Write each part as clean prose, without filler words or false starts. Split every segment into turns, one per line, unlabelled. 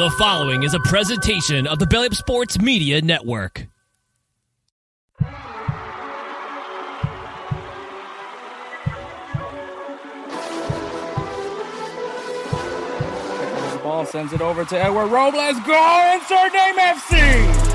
The following is a presentation of the BellyUpSports Media Network.
The ball sends it over to Edward Robles. Go! Insert name FC!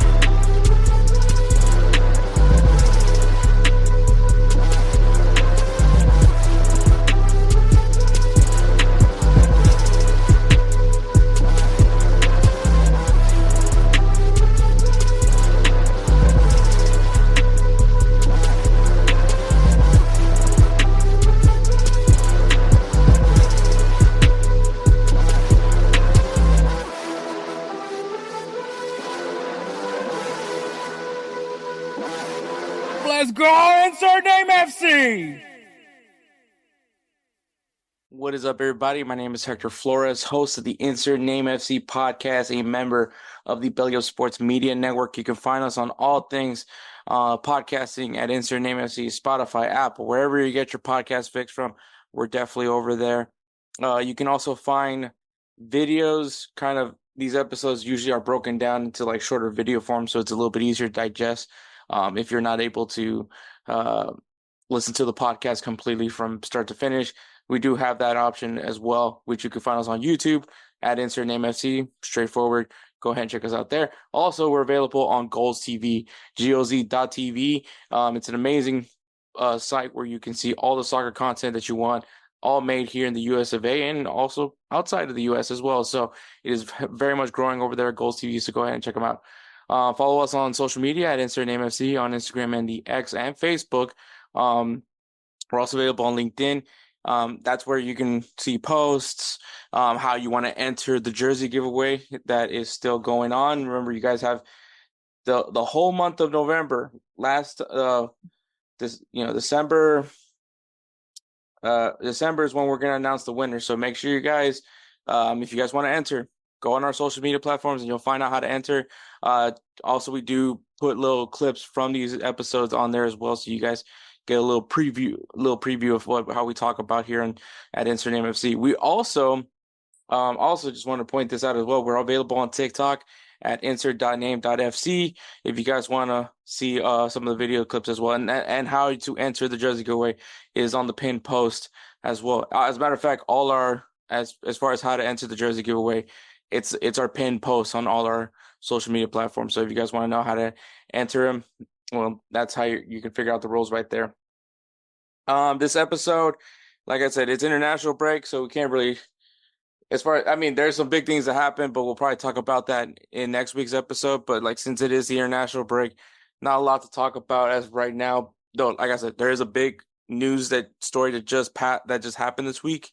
Let's go! Insert name FC! What is up, everybody? My name is Hector Flores, host of the Insert Name FC podcast, a member of the BellyUpSports Media Network. You can find us on all things podcasting at Insert Name FC, Spotify, Apple, wherever you get your podcast fix from. We're definitely over there. You can also find videos. These episodes usually are broken down into like shorter video form, so it's a little bit easier to digest. If you're not able to listen to the podcast completely from start to finish, we do have that option as well, which you can find us on YouTube at Insert Name FC. Straightforward. Go ahead and check us out there. Also, we're available on GolzTV, GOZ.TV. It's an amazing site where you can see all the soccer content that you want, all made here in the US of A and also outside of the US as well. So it is very much growing over there at GolzTV, so go ahead and check them out. Follow us on social media at Insert Name FC on Instagram and the X and Facebook. We're also available on LinkedIn. That's where you can see posts, how you want to enter the jersey giveaway that is still going on. Remember, you guys have the whole month of November. December. December is when we're going to announce the winner. So make sure you guys, if you guys want to enter, go on our social media platforms and you'll find out how to enter. Also, we do put little clips from these episodes on there as well, so you guys get a little preview of how we talk about here at Insert Name FC. We also just want to point this out as well. We're available on TikTok at insert.name.fc if you guys want to see some of the video clips as well, and how to enter the jersey giveaway is on the pinned post as well. As a matter of fact, all our as far as how to enter the jersey giveaway, it's our pinned post on all our social media platforms. So if you guys want to know how to enter them, well, that's how you can figure out the rules right there. This episode, like I said, it's international break, so we can't really, there's some big things that happen, but we'll probably talk about that in next week's episode. But since it is the international break, not a lot to talk about as right now. Though, like I said, there is a big news story that just happened this week,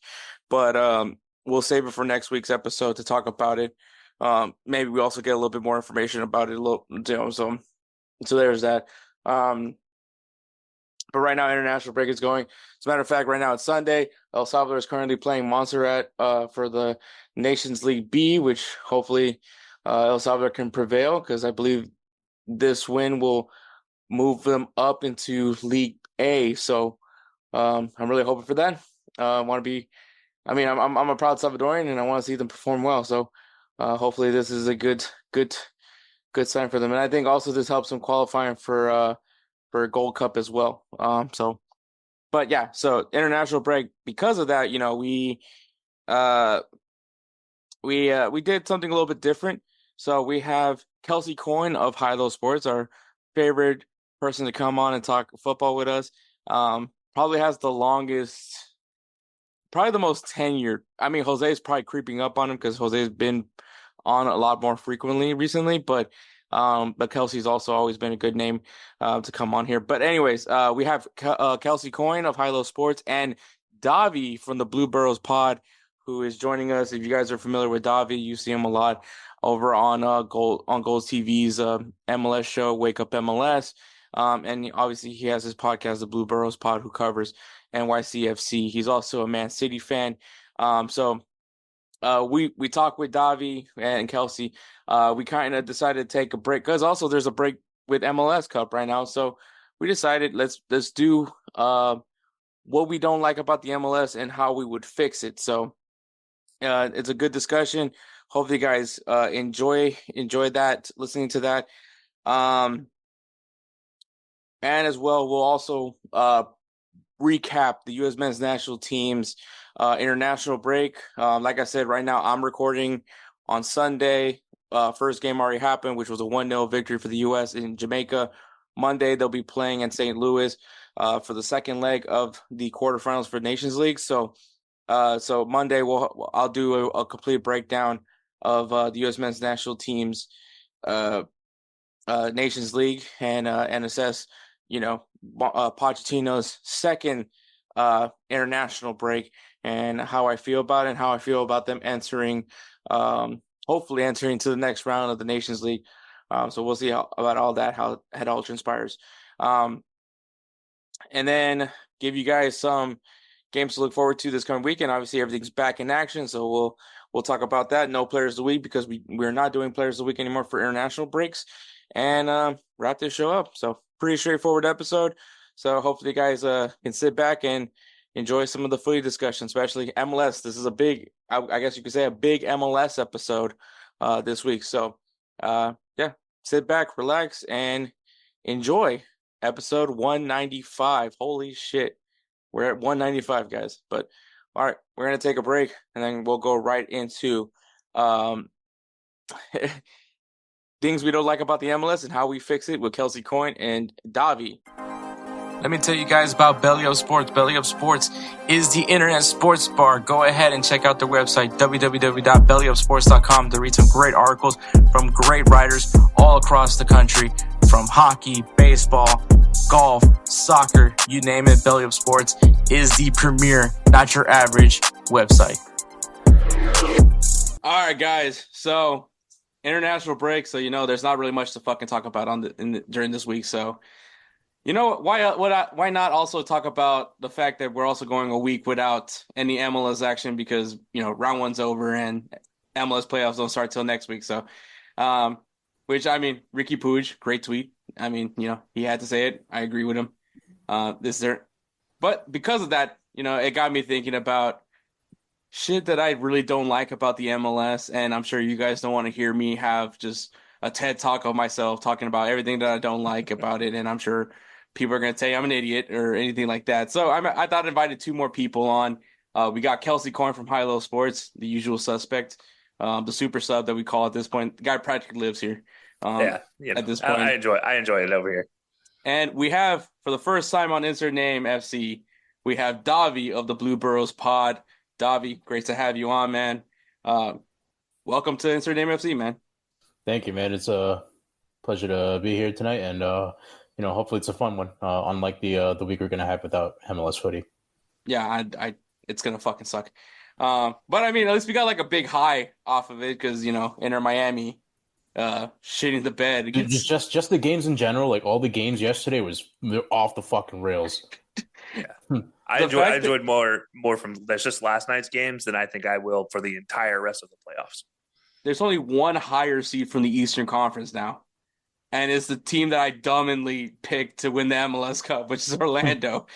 but we'll save it for next week's episode to talk about it. Maybe we also get a little bit more information about it so there's that. But right now, international break is going. As a matter of fact, right now it's Sunday. El Salvador is currently playing Montserrat for the Nations League B, which hopefully El Salvador can prevail, because I believe this win will move them up into League A. So I'm really hoping for that. I'm a proud Salvadorian, and I want to see them perform well. So hopefully this is a good sign for them. And I think also this helps them qualifying for Gold Cup as well. So international break. Because of that, we did something a little bit different. So we have Kelcey Coyne of High Low Sports, our favorite person to come on and talk football with us. Probably has the longest, probably the most tenured. Jose's probably creeping up on him because Jose's been on a lot more frequently recently, but Kelcey's also always been a good name to come on here. But anyways, we have Kelcey Coyne of High Low Sports and Davi from the Boroughs Pod, who is joining us. If you guys are familiar with Davi, you see him a lot over on GolzTV's MLS show, Wake Up MLS. And obviously he has his podcast, the Boroughs Pod, who covers NYCFC. He's also a Man City fan. We talked with Davi and Kelcey. We kind of decided to take a break because also there's a break with MLS Cup right now. So we decided let's do what we don't like about the MLS and how we would fix it. So It's a good discussion. Hopefully, you guys enjoy that, listening to that. Um, and as well, we'll also recap the U.S. men's national team's international break. Like I said, right now I'm recording on Sunday. First game already happened, which was a 1-0 victory for the U.S. in Jamaica. Monday they'll be playing in St. Louis for the second leg of the quarterfinals for Nations League. So Monday I'll do a complete breakdown of the U.S. men's national team's uh, Nations League and assess, Pochettino's second international break and how I feel about it and how I feel about them hopefully entering to the next round of the Nations League. So we'll see about all that, how it all transpires. And then give you guys some games to look forward to this coming weekend. Obviously, everything's back in action, so we'll talk about that. No players of the week because we're not doing players of the week anymore for international breaks, and wrap this show up. So pretty straightforward episode. So hopefully, you guys can sit back and enjoy some of the footy discussion, especially MLS. This is a big, I guess you could say, a big MLS episode this week. So yeah, sit back, relax, and enjoy episode 195. Holy shit. We're at 195, guys. But all right, we're gonna take a break and then we'll go right into things we don't like about the MLS and how we fix it with Kelcey Coin and Davi. Let me tell you guys about BellyUpSports. BellyUpSports is the internet sports bar. Go ahead and check out their website, www.bellyupsports.com, to read some great articles from great writers all across the country, from hockey, baseball, golf, soccer, you name it. BellyUpSports is the premier, not your average website. All right, guys. So international break. So there's not really much to fucking talk about during this week. So why not also talk about the fact that we're also going a week without any MLS action because round one's over and MLS playoffs don't start till next week. So, which I mean, Ricky Puig, great tweet. I mean, he had to say it. I agree with him. But because of that, it got me thinking about shit that I really don't like about the MLS, and I'm sure you guys don't want to hear me have just a TED talk of myself talking about everything that I don't like about it, and I'm sure people are going to say I'm an idiot or anything like that. So I thought I invited two more people on. We got Kelcey Coin from High Low Sports, the usual suspect, the super sub that we call at this point. The guy practically lives here.
At this point, I enjoy it over here.
And we have, for the first time on Insert Name FC, we have Davi of the Boroughs Pod. Davi, great to have you on, man. Welcome to Insert Name FC, man.
Thank you, man. It's a pleasure to be here tonight, and hopefully it's a fun one. Unlike the week we're gonna have without MLS footy.
Yeah, it's gonna fucking suck. But I mean, at least we got like a big high off of it because Inter Miami, shitting the bed.
Just the games in general, like all the games yesterday they're off the fucking rails.
Yeah. I enjoyed more from that's just last night's games than I think I will for the entire rest of the playoffs.
There's only one higher seed from the Eastern Conference now, and it's the team that I dumbly picked to win the MLS Cup, which is Orlando.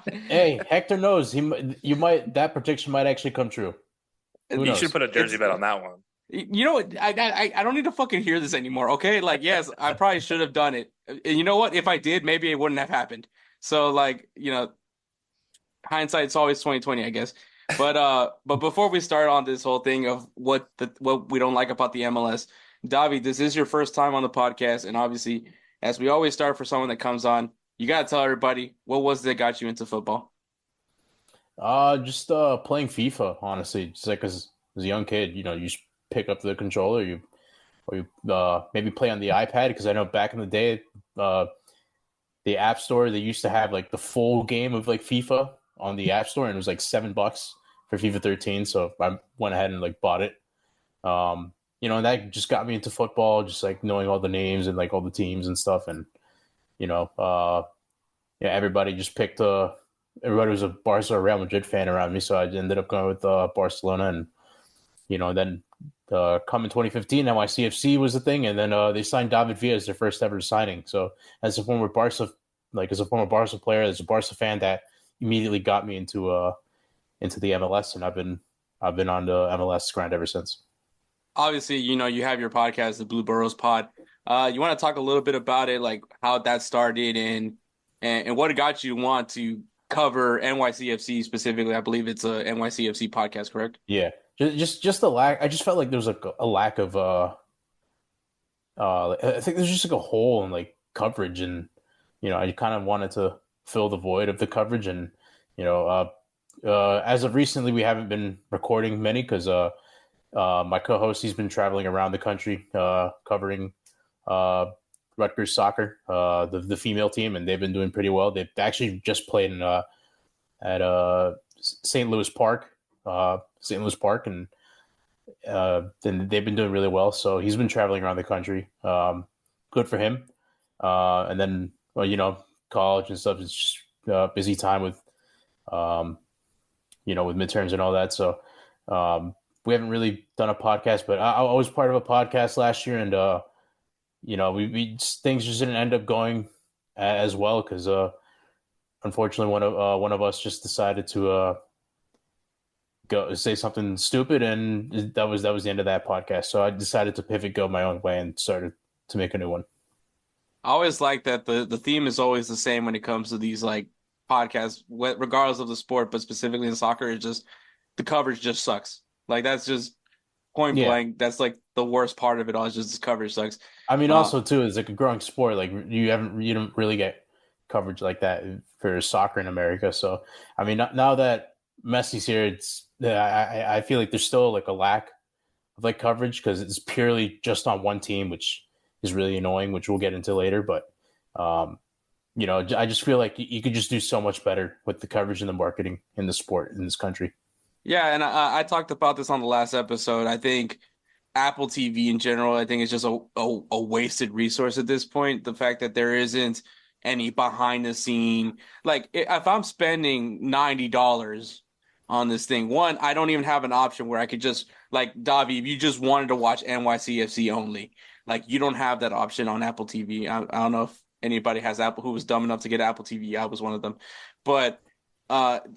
Hey, Hector knows that prediction might actually come true.
You should put a jersey bet on that one.
You know what? I don't need to fucking hear this anymore. Okay, like yes, I probably should have done it. And you know what? If I did, maybe it wouldn't have happened. So hindsight's always 20/20, I guess. But before we start on this whole thing of what we don't like about the MLS, Davi, this is your first time on the podcast, and obviously, as we always start for someone that comes on, you gotta tell everybody what was it that got you into football.
Just playing FIFA, honestly. Just like as a young kid, you just pick up the controller, you maybe play on the iPad, because I know back in the day, the App Store, they used to have like the full game of like FIFA on the App Store, and it was like $7 for FIFA 13. So I went ahead and like bought it. And that just got me into football, just like knowing all the names and like all the teams and stuff. And everybody just picked everybody was a Barca or Real Madrid fan around me, so I ended up going with Barcelona. And then come in 2015, NYCFC was the thing, and then they signed David Villa as their first ever signing. So as a former Barca player, as a Barca fan, that immediately got me into the MLS, and I've been I've been on the MLS grind ever since.
Obviously, you have your podcast, the Blue Boroughs Pod. You want to talk a little bit about it, like how that started and what got you to want to cover NYCFC specifically? I believe it's a NYCFC podcast, correct?
Yeah, just the lack. I just felt like there was like a lack of I think there's just like a hole in like coverage, and I kind of wanted to fill the void of the coverage, and as of recently, we haven't been recording many because my co-host, he's been traveling around the country covering Rutgers soccer, the female team, and they've been doing pretty well. They've actually just played at St. Louis Park, and then they've been doing really well. So he's been traveling around the country. Good for him. And then, college and stuff is just busy time with, with midterms and all that. So we haven't really done a podcast, but I was part of a podcast last year, and we things just didn't end up going as well because unfortunately one of us just decided to go say something stupid, and that was the end of that podcast. So I decided to pivot, go my own way, and started to make a new one.
I always like that the theme is always the same when it comes to these like podcasts, regardless of the sport, but specifically in soccer, it's just the coverage just sucks. Like that's just point blank. That's like the worst part of it all. Is just the coverage sucks.
I mean, also too, it's like a growing sport. Like you don't really get coverage like that for soccer in America. So I mean, now that Messi's here, I feel like there's still like a lack of like coverage because it's purely just on one team, which is really annoying, which we'll get into later. But I just feel like you could just do so much better with the coverage and the marketing in the sport in this country.
Yeah, and I talked about this on the last episode. I think Apple TV in general, I think it's just a wasted resource at this point. The fact that there isn't any behind the scene, like if I'm spending $90 on this thing, one, I don't even have an option where I could just like Davi, if you just wanted to watch NYCFC only, like you don't have that option on Apple TV. I don't know if anybody has Apple who was dumb enough to get Apple TV. I was one of them, but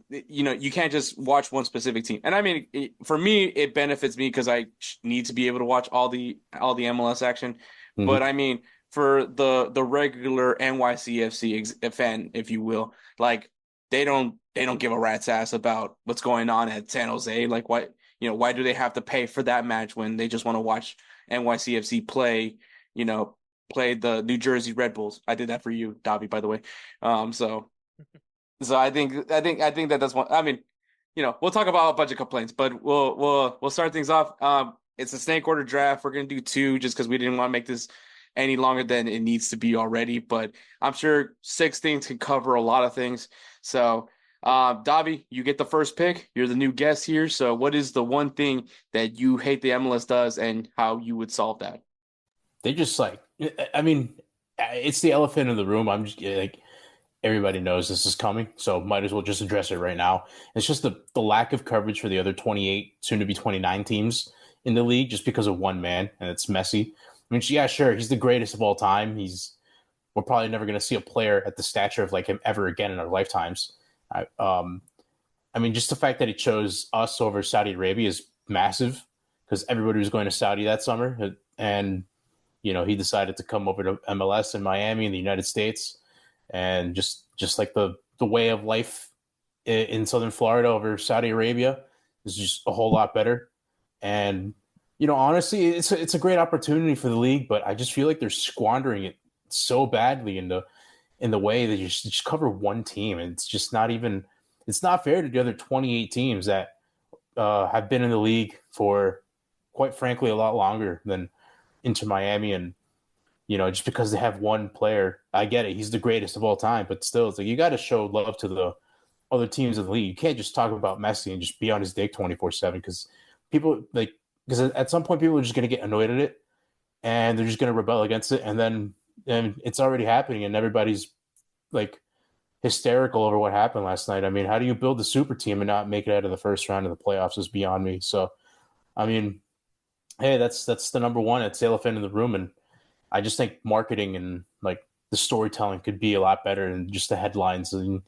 you can't just watch one specific team. And I mean, for me, it benefits me because I need to be able to watch all the MLS action. Mm-hmm. But I mean, for the regular NYCFC fan, if you will, like they don't give a rat's ass about what's going on at San Jose. Like why do they have to pay for that match when they just want to watch NYCFC play the New Jersey Red Bulls? I did that for you, Davi, by the way. So I think that's one. I mean, we'll talk about a bunch of complaints, but we'll start things off. It's a snake order draft. We're gonna do 2 just because we didn't want to make this any longer than it needs to be already. But I'm sure 6 things can cover a lot of things. So, Davi, you get the first pick. You're the new guest here. So, what is the one thing that you hate the MLS does, and how you would solve that?
They just it's the elephant in the room. I'm just like. Everybody knows this is coming, so might as well just address it right now. It's just the lack of coverage for the other 28, soon to be 29 teams in the league just because of one man, and it's Messi. I mean, yeah, sure, he's the greatest of all time. We're probably never going to see a player at the stature of like him ever again in our lifetimes. I mean, just the fact that he chose us over Saudi Arabia is massive because everybody was going to Saudi that summer, and he decided to come over to MLS in Miami in the United States. And just like the way of life in Southern Florida over Saudi Arabia is just a whole lot better. And, honestly, it's a great opportunity for the league, but I just feel like they're squandering it so badly in the way that you just cover one team. And it's just it's not fair to the other 28 teams that have been in the league for, quite frankly, a lot longer than Inter Miami. And, just because they have one player, I get it. He's the greatest of all time, but still, it's like you got to show love to the other teams in the league. You can't just talk about Messi and just be on his dick 24/7 because at some point people are just going to get annoyed at it and they're just going to rebel against it, and it's already happening, and everybody's like hysterical over what happened last night. I mean, how do you build a super team and not make it out of the first round of the playoffs is beyond me. So, I mean, hey, that's the number one. It's the elephant in the room, and I just think marketing and like the storytelling could be a lot better than just the headlines. And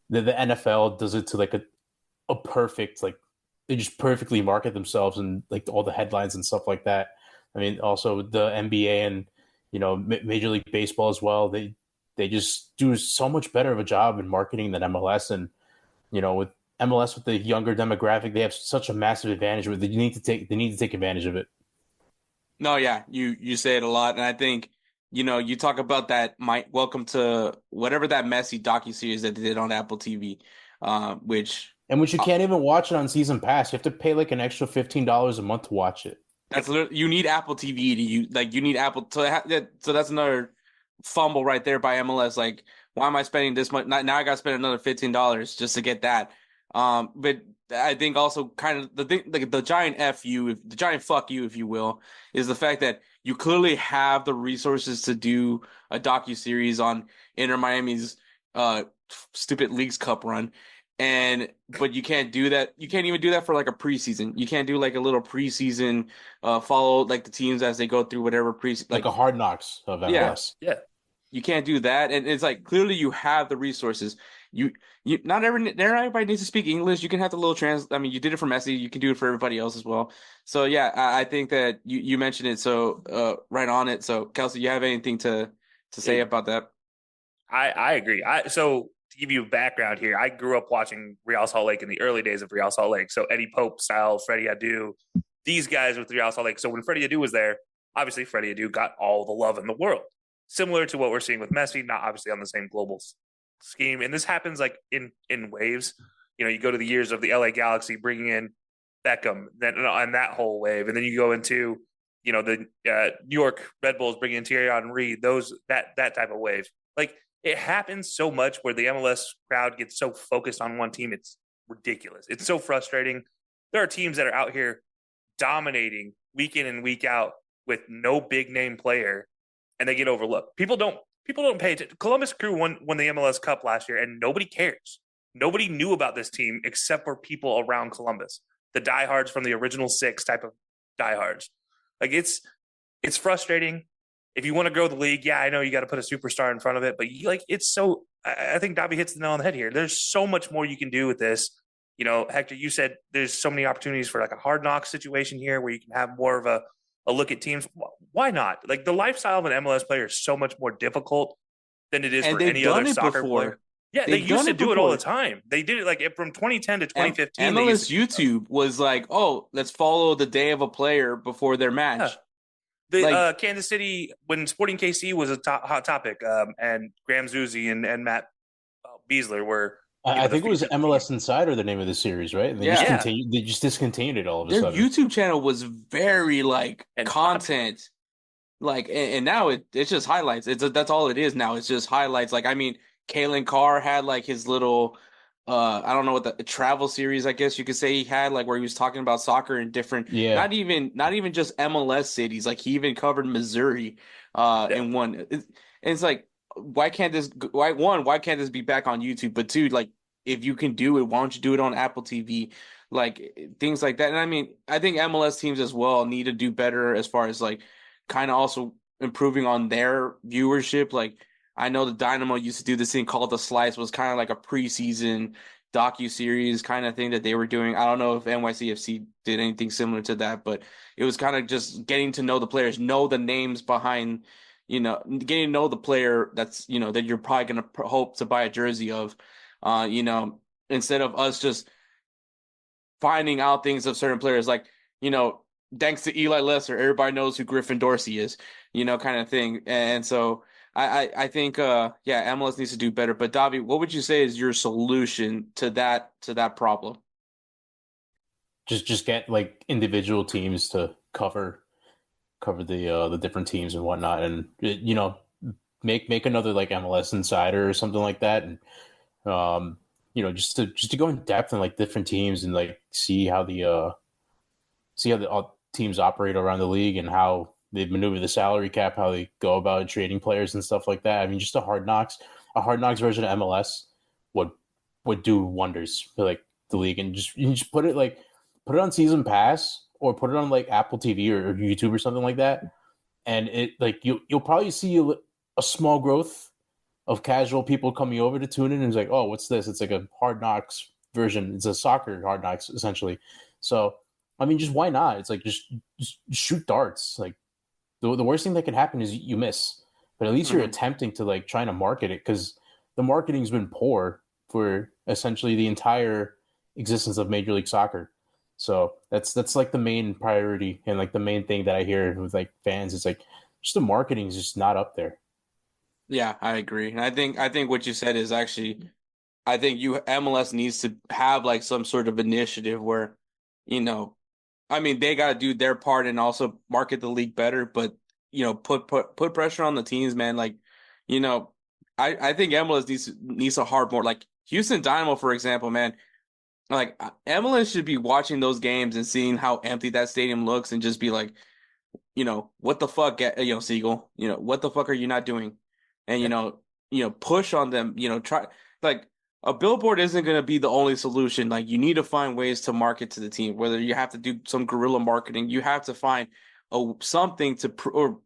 the NFL does it to like a perfect like they just perfectly market themselves and like all the headlines and stuff like that. I mean, also the NBA and Major League Baseball as well. They just do so much better of a job in marketing than MLS. And with MLS with the younger demographic, they have such a massive advantage with it. They need to take advantage of it.
No, yeah, you say it a lot, and I think you talk about that. Welcome to whatever that messy docuseries that they did on Apple TV, which
you can't even watch it on season pass. You have to pay like an extra $15 a month to watch it.
That's literally, you need Apple TV you need Apple so that's another fumble right there by MLS. Like, why am I spending this much? Now I got to spend another $15 just to get that. But I think also kind of the thing, like the giant the giant fuck you, if you will, is the fact that you clearly have the resources to do a docuseries on Inter Miami's stupid Leagues Cup run. But you can't do that. You can't even do that for like a preseason. You can't do like a little preseason follow like the teams as they go through whatever preseason,
like a Hard Knocks of MLS.
Yeah. You can't do that, and it's like clearly you have the resources. Not everybody needs to speak English. You can have the little I mean, you did it for Messi. You can do it for everybody else as well. So yeah, I think that you mentioned it. So right on it. So Kelcey, you have anything to say about that?
I agree. So to give you a background here, I grew up watching Real Salt Lake in the early days of Real Salt Lake. So Eddie Pope style, Freddie Adu, these guys with Real Salt Lake. So when Freddie Adu was there, obviously Freddie Adu got all the love in the world. Similar to what we're seeing with Messi, not obviously on the same global scheme. And this happens like in waves. You go to the years of the LA Galaxy bringing in Beckham, and that whole wave. And then you go into, the New York Red Bulls bringing in Thierry Henry, that type of wave. Like, it happens so much where the MLS crowd gets so focused on one team. It's ridiculous. It's so frustrating. There are teams that are out here dominating week in and week out with no big name player, and they get overlooked. People don't pay attention. Columbus Crew won the MLS Cup last year, and nobody cares. Nobody knew about this team except for people around Columbus, the diehards from the original six type of diehards. Like, it's frustrating. If you want to grow the league, yeah, I know you got to put a superstar in front of it, but it's so. I think Davi hits the nail on the head here. There's so much more you can do with this. Hector, you said there's so many opportunities for like a Hard Knocks situation here where you can have more of a look at teams. Why not? Like, the lifestyle of an MLS player is so much more difficult than it is for any other soccer player. Yeah, they used to do it all the time. They did it like from 2010 to 2015.
MLS YouTube was like, oh, let's follow the day of a player before their match.
Yeah. Kansas City, when Sporting KC was a hot topic, and Graham Zusi and Matt Beasler were.
I think it was MLS Insider, the name of the series, right? And they just discontinued it all of a sudden.
Their YouTube channel was very content, and now it's just highlights. That's all it is now. It's just highlights. Like, I mean, Kalen Carr had like his little. I don't know what the travel series, I guess you could say he had, like, where he was talking about soccer in different, not even just MLS cities. Like, he even covered Missouri, in one. It's like, why can't this be back on YouTube? But two, like, if you can do it, why don't you do it on Apple TV? Like, things like that. And I mean, I think MLS teams as well need to do better as far as like kind of also improving on their viewership. Like, I know the Dynamo used to do this thing called The Slice, was kind of like a preseason docu-series kind of thing that they were doing. I don't know if NYCFC did anything similar to that, but it was kind of just getting to know the players, know the names behind, getting to know the player that's, that you're probably going to hope to buy a jersey of, instead of us just finding out things of certain players. Like, thanks to Eli Lesser, everybody knows who Griffin Dorsey is, kind of thing. And so I think MLS needs to do better. But Davi, what would you say is your solution to that problem?
Just get like individual teams to cover the different teams and whatnot, and make another like MLS Insider or something like that, and just to go in depth in like different teams and like see how the teams operate around the league and how they maneuver the salary cap, how they go about trading players and stuff like that. I mean, just a hard knocks version of MLS would do wonders for like the league, and just put it on season pass or put it on like Apple TV or YouTube or something like that. And it like you'll probably see a small growth of casual people coming over to tune in, and it's like, oh, what's this? It's like a Hard Knocks version. It's a soccer Hard Knocks essentially. So, I mean, just why not? It's like just shoot darts. Like the worst thing that could happen is you miss, but at least you're attempting to like trying to market it, because the marketing's been poor for essentially the entire existence of Major League Soccer. So that's like the main priority and like the main thing that I hear with like fans. It's like just the marketing is just not up there.
Yeah, I agree. And I think what you said is actually, I think MLS needs to have like some sort of initiative where, you know, I mean, they got to do their part and also market the league better, but put pressure on the teams, man. Like, you know, I think MLS needs to hard more. Like Houston Dynamo, for example, man. Like MLS should be watching those games and seeing how empty that stadium looks and just be like, what the fuck, Siegel, what the fuck are you not doing? And push on them, try like a billboard isn't going to be the only solution. Like you need to find ways to market to the team, whether you have to do some guerrilla marketing, you have to find something to, or,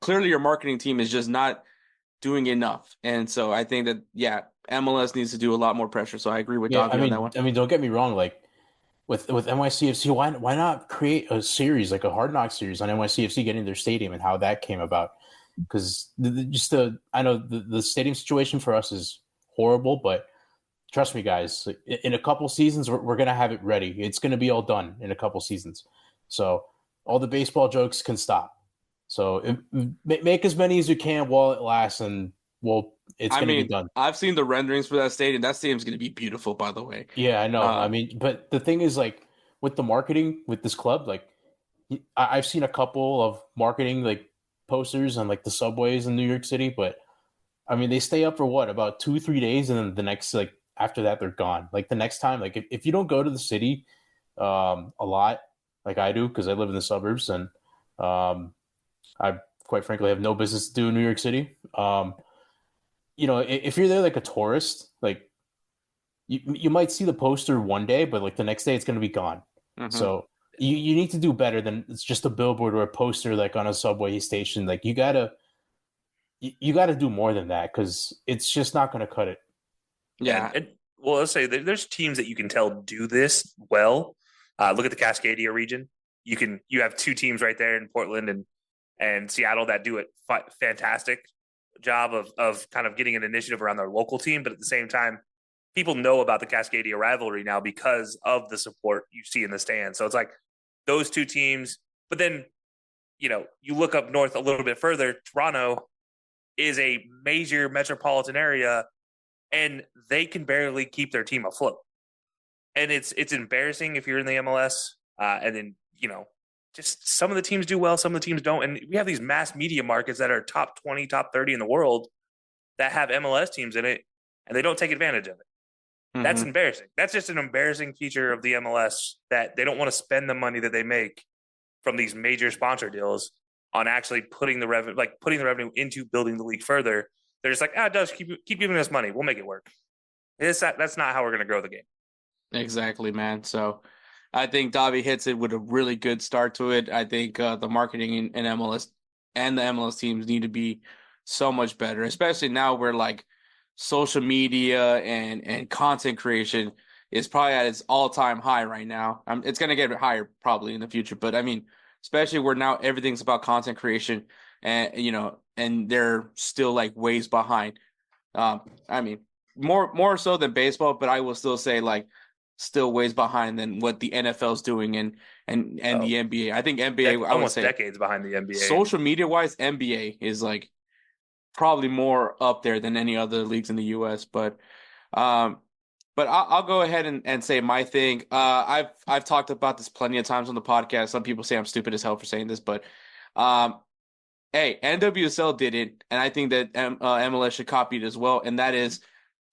clearly your marketing team is just not doing enough. And so I think that, yeah, MLS needs to do a lot more pressure. So I agree with
Yeah,
Davi on that one.
I mean, don't get me wrong. Like with NYCFC, why not create a series like a Hard Knock series on NYCFC getting their stadium and how that came about? Because I know the stadium situation for us is horrible, but trust me, guys, in a couple seasons we're gonna have it ready. It's gonna be all done in a couple seasons. So all the baseball jokes can stop. So make as many as you can while it lasts, and it's going to be done.
I've seen the renderings for that stadium. That stadium's going to be beautiful, by the way.
Yeah, I know. I mean, but the thing is, like, with the marketing with this club, like, I've seen a couple of marketing like posters on like the subways in New York City, but I mean, they stay up for what, about 2-3 days, and then the next, like, after that, they're gone. Like the next time, like if you don't go to the city a lot, like I do, because I live in the suburbs, and I quite frankly have no business to do in New York City. If you're there like a tourist, like you might see the poster one day, but like the next day it's going to be gone.
Mm-hmm.
So you need to do better than it's just a billboard or a poster like on a subway station. Like you gotta do more than that, because it's just not going to cut it.
Yeah. Well, let's say there's teams that you can tell do this well. Look at the Cascadia region. You have two teams right there in Portland and Seattle that do it fantastic job of kind of getting an initiative around their local team. But at the same time, people know about the Cascadia rivalry now because of the support you see in the stands. So it's like those two teams. But then, you look up north a little bit further, Toronto is a major metropolitan area, and they can barely keep their team afloat. And it's embarrassing if you're in the MLS. And then, just some of the teams do well, some of the teams don't. And we have these mass media markets that are top 20, top 30 in the world that have MLS teams in it, and they don't take advantage of it. Mm-hmm. That's embarrassing. That's just an embarrassing feature of the MLS, that they don't want to spend the money that they make from these major sponsor deals on actually putting the revenue into building the league further. They're just like, Doug, keep giving us money. We'll make it work. That's not how we're going to grow the game.
Exactly, man. So I think Davi hits it with a really good start to it. I think the marketing in MLS and the MLS teams need to be so much better, especially now where like social media and content creation is probably at its all-time high right now. It's going to get higher probably in the future, but I mean, especially where now everything's about content creation, and and they're still like ways behind. I mean, more so than baseball, but I will still say like still ways behind than what the NFL is doing and the NBA. I think NBA
almost decades behind the NBA.
Social media wise, NBA is like probably more up there than any other leagues in the US. But I'll go ahead and say my thing. I've talked about this plenty of times on the podcast. Some people say I'm stupid as hell for saying this, but hey, NWSL did it, and I think that MLS should copy it as well, and that is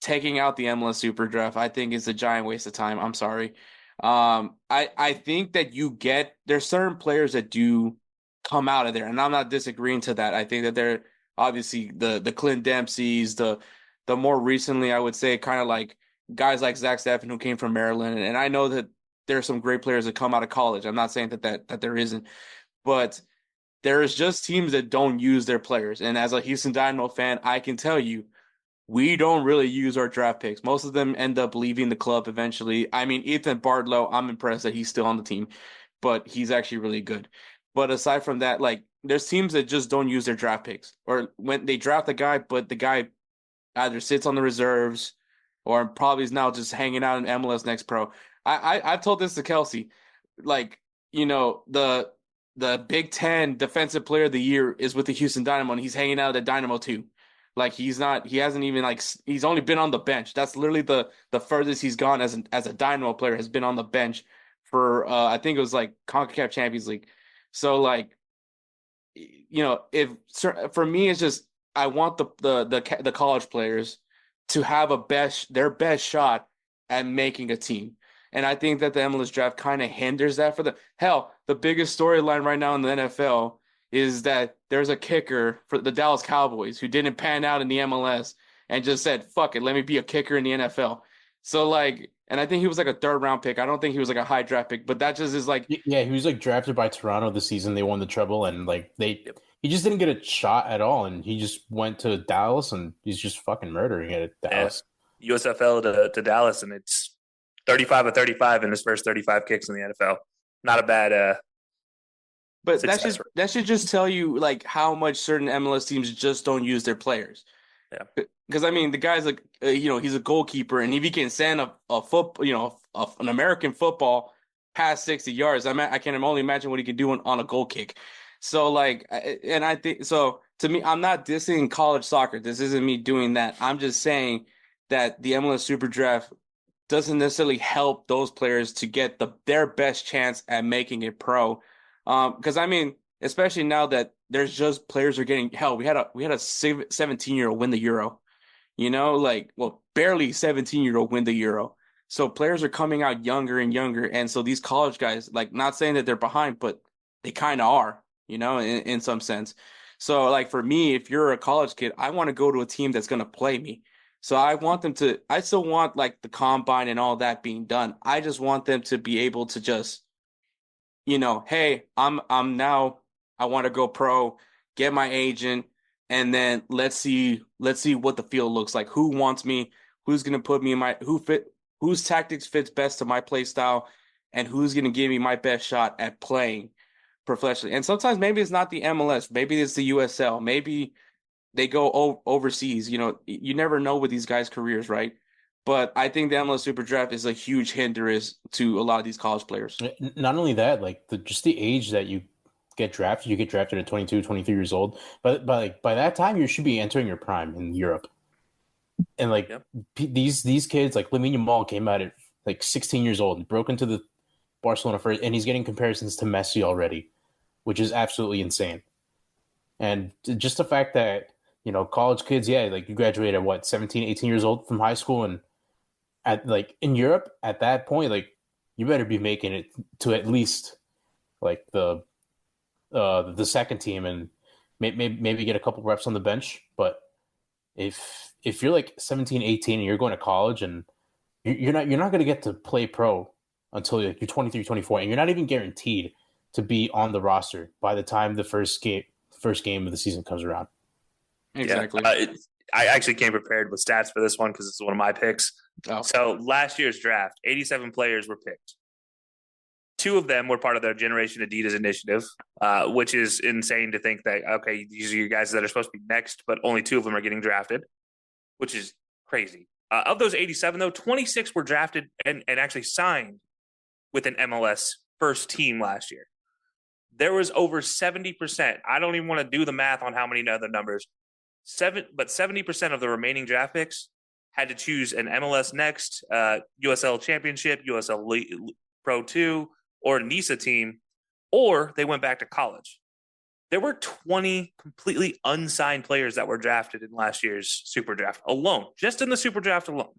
taking out the MLS Super Draft. I think is a giant waste of time. I'm sorry. I think that there's certain players that do come out of there, and I'm not disagreeing to that. I think that they're obviously the Clint Dempseys, the more recently I would say kind of like guys like Zach Steffen who came from Maryland, and I know that there are some great players that come out of college. I'm not saying that there isn't, but there is just teams that don't use their players. And as a Houston Dynamo fan, I can tell you we don't really use our draft picks. Most of them end up leaving the club eventually. I mean, Ethan Bardlow, I'm impressed that he's still on the team, but he's actually really good. But aside from that, like there's teams that just don't use their draft picks, or when they draft a guy, but the guy either sits on the reserves or probably is now just hanging out in MLS Next Pro. I've told this to Kelcey, like the Big Ten Defensive Player of the Year is with the Houston Dynamo, and he's hanging out at Dynamo too. Like he hasn't even like he's only been on the bench. That's literally the furthest he's gone as a Dynamo player has been on the bench for I think it was like CONCACAF Champions League. So like if for me it's just I want the college players to have their best shot at making a team. And I think that the MLS draft kind of hinders that for them. Hell, the biggest storyline right now in the NFL is that there's a kicker for the Dallas Cowboys who didn't pan out in the MLS and just said, fuck it, let me be a kicker in the NFL. So like, and I think he was like a 3rd round pick. I don't think he was like a high draft pick, but that just is like,
Yeah, he was like drafted by Toronto the season they won the treble, and like he just didn't get a shot at all, and he just went to Dallas, and he's just fucking murdering it at Dallas.
USFL to Dallas, and it's 35 of 35 in his first 35 kicks in the NFL. Not a bad
but that should just tell you like how much certain MLS teams just don't use their players.
Yeah.
Because I mean, the guy's like, he's a goalkeeper, and if he can send a football, an American football past 60 yards, I can only imagine what he can do on a goal kick. So like, and I think so. To me, I'm not dissing college soccer. This isn't me doing that. I'm just saying that the MLS Super Draft doesn't necessarily help those players to get their best chance at making it pro. Because I mean, especially now that there's just players are getting hell. We had a 17-year-old win the Euro. Barely 17-year-old win the Euro. So players are coming out younger and younger. And so these college guys, like not saying that they're behind, but they kind of are, in some sense. So like for me, if you're a college kid, I want to go to a team that's going to play me. So I still want like the combine and all that being done. I just want them to be able to just, hey, I'm now, I want to go pro, get my agent, and then let's see what the field looks like. Who wants me? Who's going to put me in whose tactics fits best to my play style, and who's going to give me my best shot at playing professionally. And sometimes maybe it's not the MLS, maybe it's the USL, maybe they go overseas. You never know with these guys' careers, right? But I think the MLS Super Draft is a huge hindrance to a lot of these college players.
Not only that, like just the age that you get drafted at 22, 23 years old. But like by that time, you should be entering your prime in Europe. And like these kids, like Lamine Yamal came out at like 16 years old and broke into the Barcelona first, and he's getting comparisons to Messi already, which is absolutely insane. And just the fact that, college kids, like you graduate at 17, 18 years old from high school, and in Europe at that point, like you better be making it to at least like the second team and maybe get a couple reps on the bench. But if you're like 17, 18 and you're going to college and you're not going to get to play pro until you're 23, 24, and you're not even guaranteed to be on the roster by the time the first game of the season comes around.
Exactly.
Yeah. I actually came prepared with stats for this one because it's one of my picks.
Oh.
So last year's draft, 87 players were picked. 2 of them were part of their Generation Adidas initiative, which is insane to think that, okay, these are your guys that are supposed to be next, but only 2 of them are getting drafted, which is crazy. Of those 87, though, 26 were drafted and actually signed with an MLS first team last year. There was over 70%. I don't even want to do the math on how many other numbers. 70% of the remaining draft picks had to choose an MLS Next, USL Championship, USL Pro 2, or NISA team, or they went back to college. There were 20 completely unsigned players that were drafted in last year's Super Draft alone, just in the Super Draft alone.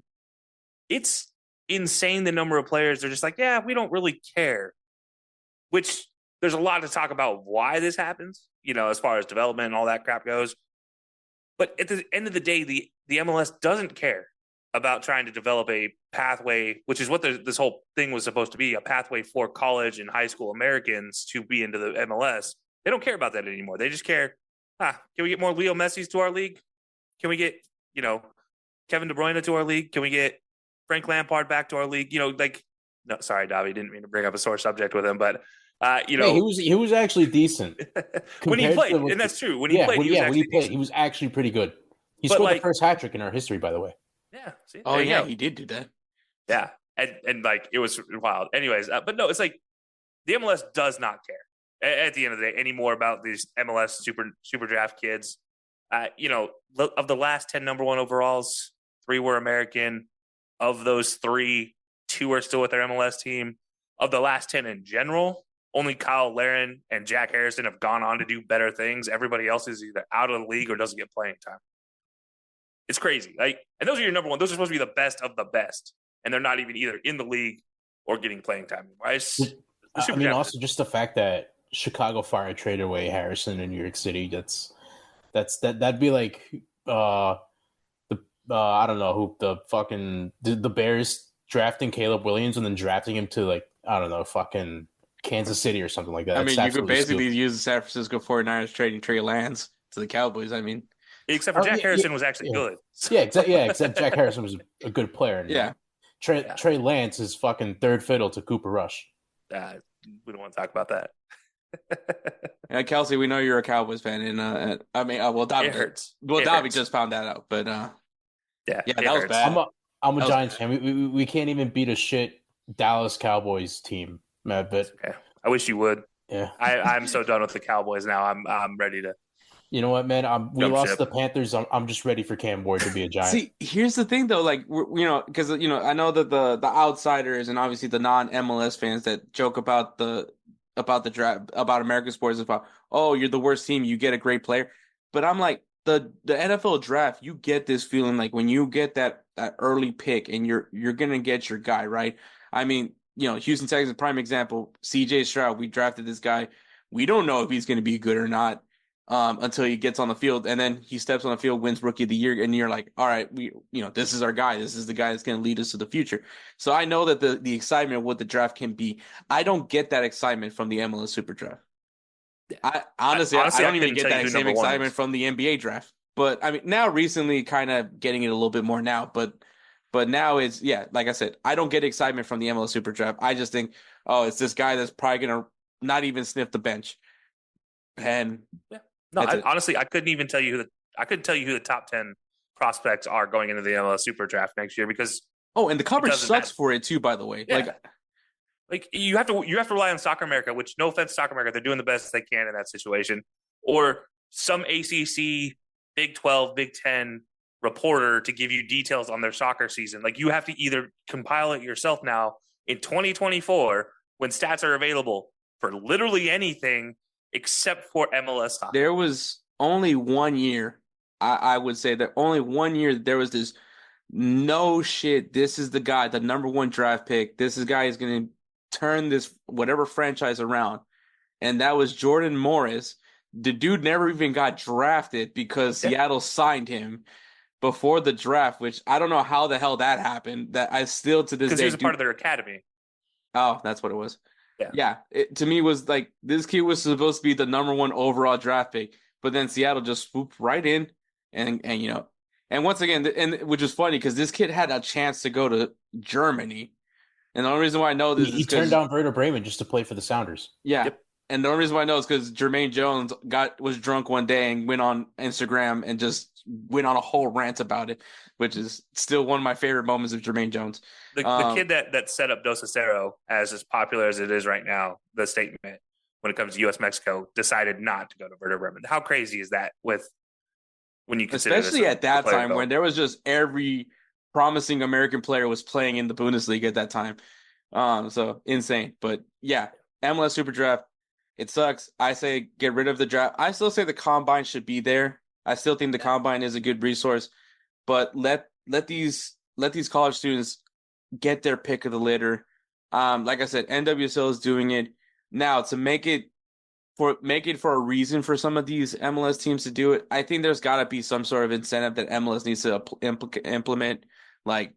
It's insane the number of players. They're just like, yeah, we don't really care, which there's a lot to talk about why this happens, as far as development and all that crap goes. But at the end of the day, the MLS doesn't care about trying to develop a pathway, which is what this whole thing was supposed to be, a pathway for college and high school Americans to be into the MLS. They don't care about that anymore. They just care, can we get more Leo Messis to our league? Can we get, Kevin De Bruyne to our league? Can we get Frank Lampard back to our league? No, sorry, Davi, didn't mean to bring up a sore subject with him, but
Hey, he was actually decent
when he
compared
played,
to
and that's true. When he played, he was actually decent.
he was actually pretty good. He
But,
scored the
like,
first hat trick in our history, by the way.
yeah. See,
Oh
there you
yeah,
go.
he did do that.
Yeah, and like it was wild. Anyways, but no, it's like the MLS does not care at the end of the day anymore about these MLS super draft kids. Of the last 10 number one overalls, 3 were American. Of those 3, 2 are still with their MLS team. Of the last 10 in general, only Kyle Larin and Jack Harrison have gone on to do better things. Everybody else is either out of the league or doesn't get playing time. It's crazy. And those are your number one. Those are supposed to be the best of the best, and they're not even either in the league or getting playing time anymore.
Also just the fact that Chicago Fire traded away Harrison in New York City. That'd be like I don't know who the Bears drafting Caleb Williams and then drafting him to like I don't know fucking Kansas City or something like that.
I mean, you could basically use the San Francisco 49ers trading Trey Lance to the Cowboys. I mean,
except for Jack Harrison was actually good.
Except Jack Harrison was a good player.
Yeah.
Trey Lance is fucking third fiddle to Cooper Rush.
We don't want to talk about that.
Kelcey, we know you're a Cowboys fan, and Davi
it hurts.
Davi just found that out, but that was bad.
I'm a Giants fan. We can't even beat a shit Dallas Cowboys team, man. But
okay. I wish you would.
Yeah,
I'm so done with the Cowboys now. I'm ready to.
You know what, man? We lost the Panthers. I'm just ready for Cam Ward to be a Giant.
See, here's the thing, though. Like, because I know that the outsiders and obviously the non-MLS fans that joke about the draft, about American sports, about you're the worst team, you get a great player. But I'm like, the NFL draft, you get this feeling like when you get that early pick and you're gonna get your guy, right? I mean, Houston Texans, prime example, CJ Stroud. We drafted this guy. We don't know if he's going to be good or not until he gets on the field, and then he steps on the field, wins Rookie of the Year, and you're like, all right, this is our guy. This is the guy that's going to lead us to the future. So I know that the excitement of what the draft can be. I don't get that excitement from the MLS Super Draft. I honestly, I don't even get that same excitement from the NBA draft. But I mean, now recently, kind of getting it a little bit more now. But now it's like I said, I don't get excitement from the MLS Super Draft. I just think, it's this guy that's probably gonna not even sniff the bench. And
honestly, I couldn't tell you who the top 10 prospects are going into the MLS Super Draft next year because
and the coverage sucks for it too. By the way,
like you have to rely on Soccer America, which no offense, Soccer America, they're doing the best they can in that situation, or some ACC, Big 12, Big 10 reporter to give you details on their soccer season. Like you have to either compile it yourself now in 2024 when stats are available for literally anything except for MLS soccer.
There was only 1 year, I would say that only 1 year there was this no shit. This is the guy, the number 1 draft pick. This is guy is going to turn this whatever franchise around. And that was Jordan Morris. The dude never even got drafted because Seattle signed him before the draft, which I don't know how the hell that happened. That I still to this day.
Because he was a part of their academy.
Oh, that's what it was.
Yeah.
It, to me, was like this kid was supposed to be the number 1 overall draft pick, but then Seattle just swooped right in, and once again, and which is funny because this kid had a chance to go to Germany, and the only reason why I know this is
he turned down Werder Bremen just to play for the Sounders.
Yeah.
Yep.
And the only reason why I know is because Jermaine Jones was drunk one day and went on Instagram and just went on a whole rant about it, which is still one of my favorite moments of Jermaine Jones.
The kid that set up Dos Acero as popular as it is right now, the statement when it comes to U.S. Mexico, decided not to go to Werder Bremen. How crazy is that when you consider
especially at that time when there was just every promising American player was playing in the Bundesliga at that time. So insane. But yeah, MLS Super Draft. It sucks. I say get rid of the draft. I still say the combine should be there. I still think the combine is a good resource, but let these college students get their pick of the litter. Like I said, NWSL is doing it now to make it for a reason for some of these MLS teams to do it. I think there's got to be some sort of incentive that MLS needs to implement, like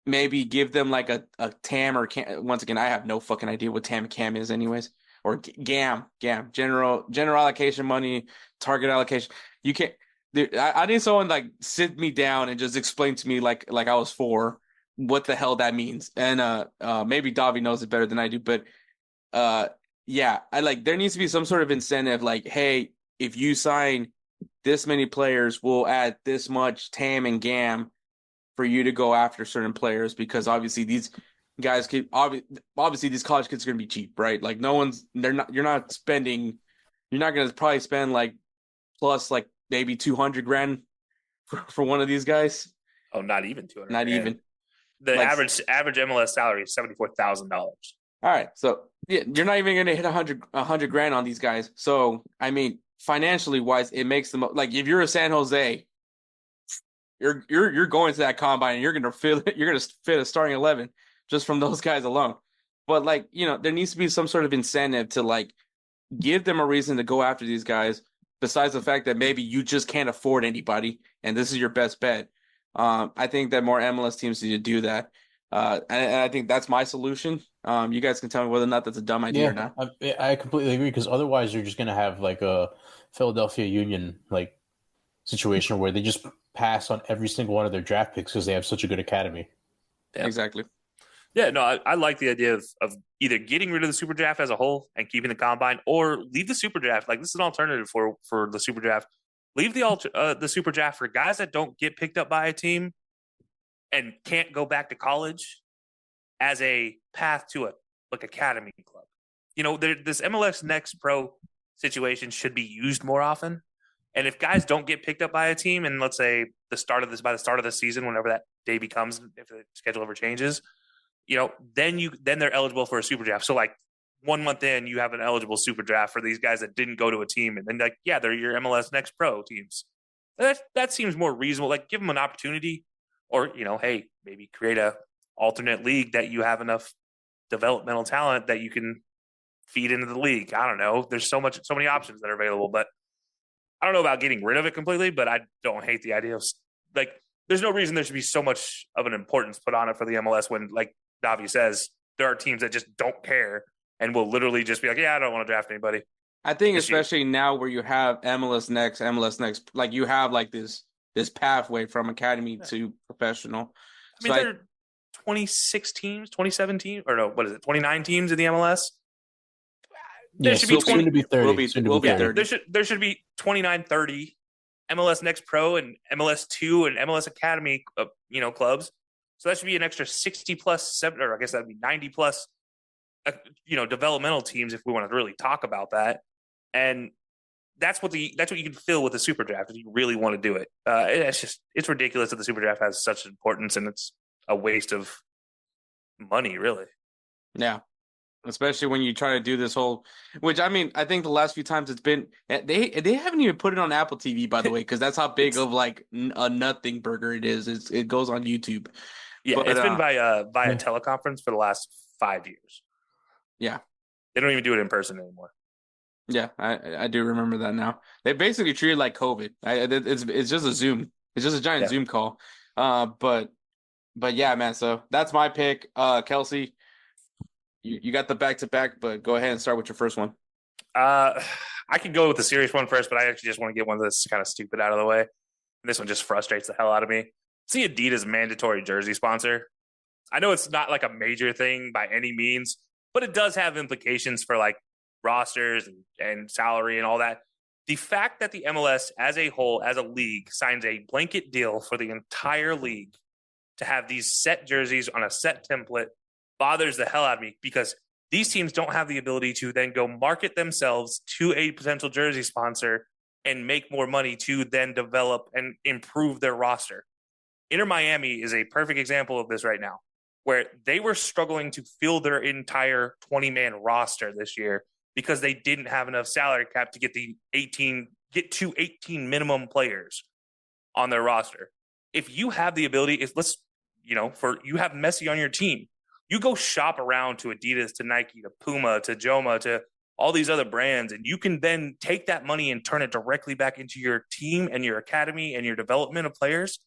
maybe give them like a TAM or CAM. Once again, I have no fucking idea what TAM and CAM is anyways. Or GAM, general allocation money, target allocation. You can't. I need someone like sit me down and just explain to me like I was 4 what the hell that means. And maybe Davi knows it better than I do, but yeah, I like there needs to be some sort of incentive like, hey, if you sign this many players, we'll add this much TAM and GAM for you to go after certain players, because obviously these guys keep obviously these college kids are going to be cheap, right? Like you're not going to probably spend like plus like maybe 200 grand for one of these guys.
Oh, not even 200.
Not
grand.
even.
The
like,
average MLS salary is $74,000.
All right, so yeah, you're not even going to hit 100 grand on these guys. So I mean, financially wise, it makes them like if you're a San Jose, you're going to that combine and you're going to fit a starting 11 just from those guys alone. But like, there needs to be some sort of incentive to like give them a reason to go after these guys, besides the fact that maybe you just can't afford anybody and this is your best bet. I think that more MLS teams need to do that. And I think that's my solution. You guys can tell me whether or not that's a dumb idea or not.
I completely agree, because otherwise you're just going to have like a Philadelphia Union like situation where they just pass on every single one of their draft picks because they have such a good academy.
Yeah. Exactly.
Yeah, no, I like the idea of either getting rid of the super draft as a whole and keeping the combine, or leave the super draft. Like, this is an alternative for the super draft. Leave the super draft for guys that don't get picked up by a team and can't go back to college as a path to a academy club. This MLS Next Pro situation should be used more often. And if guys don't get picked up by a team, and let's say by the start of the season, whenever that day becomes, if the schedule ever changes, then they're eligible for a super draft. So like 1 month in, you have an eligible super draft for these guys that didn't go to a team, and then like, yeah, they're your MLS Next Pro teams. That seems more reasonable. Like, give them an opportunity, or hey, maybe create a alternate league that you have enough developmental talent that you can feed into the league. I don't know. There's so many options that are available, but I don't know about getting rid of it completely. But I don't hate the idea of like, there's no reason there should be so much of an importance put on it for the MLS when, like Davi says, there are teams that just don't care and will literally just be like, yeah, I don't want to draft anybody.
I think especially now where you have MLS Next, like you have like this pathway from academy to professional.
I mean, there are 26 teams, 27 teams, or no, what is it, 29 teams in the MLS? There should be 20.
Soon to be 30.
There should be 29, 30 MLS Next Pro and MLS 2 and MLS Academy, clubs. So that should be an extra 60 plus, or I guess that'd be 90 plus, developmental teams if we want to really talk about that. And that's what you can fill with the super draft if you really want to do it. It's ridiculous that the super draft has such importance, and it's a waste of money, really.
Yeah. Especially when you try to do this whole, which I mean, I think the last few times it's been, they haven't even put it on Apple TV, by the way, because that's how big of like a nothing burger it is. It goes on YouTube.
Yeah, but, it's been via teleconference for the last 5 years.
Yeah.
They don't even do it in person anymore.
Yeah, I do remember that now. They basically treat it like COVID. It's just a Zoom. It's just a giant Zoom call. But yeah, man. So that's my pick. Kelcey, you got the back-to-back, but go ahead and start with your first one.
I could go with the serious one first, but I actually just want to get one that's kind of stupid out of the way. This one just frustrates the hell out of me. See Adidas mandatory jersey sponsor. I know it's not like a major thing by any means, but it does have implications for like rosters and salary and all that. The fact that the MLS as a whole, as a league, signs a blanket deal for the entire league to have these set jerseys on a set template bothers the hell out of me, because these teams don't have the ability to then go market themselves to a potential jersey sponsor and make more money to then develop and improve their roster. Inter Miami is a perfect example of this right now, where they were struggling to fill their entire 20-man roster this year because they didn't have enough salary cap to get to 18 minimum players on their roster. If you have the ability, you have Messi on your team, you go shop around to Adidas, to Nike, to Puma, to Joma, to all these other brands, and you can then take that money and turn it directly back into your team and your academy and your development of players.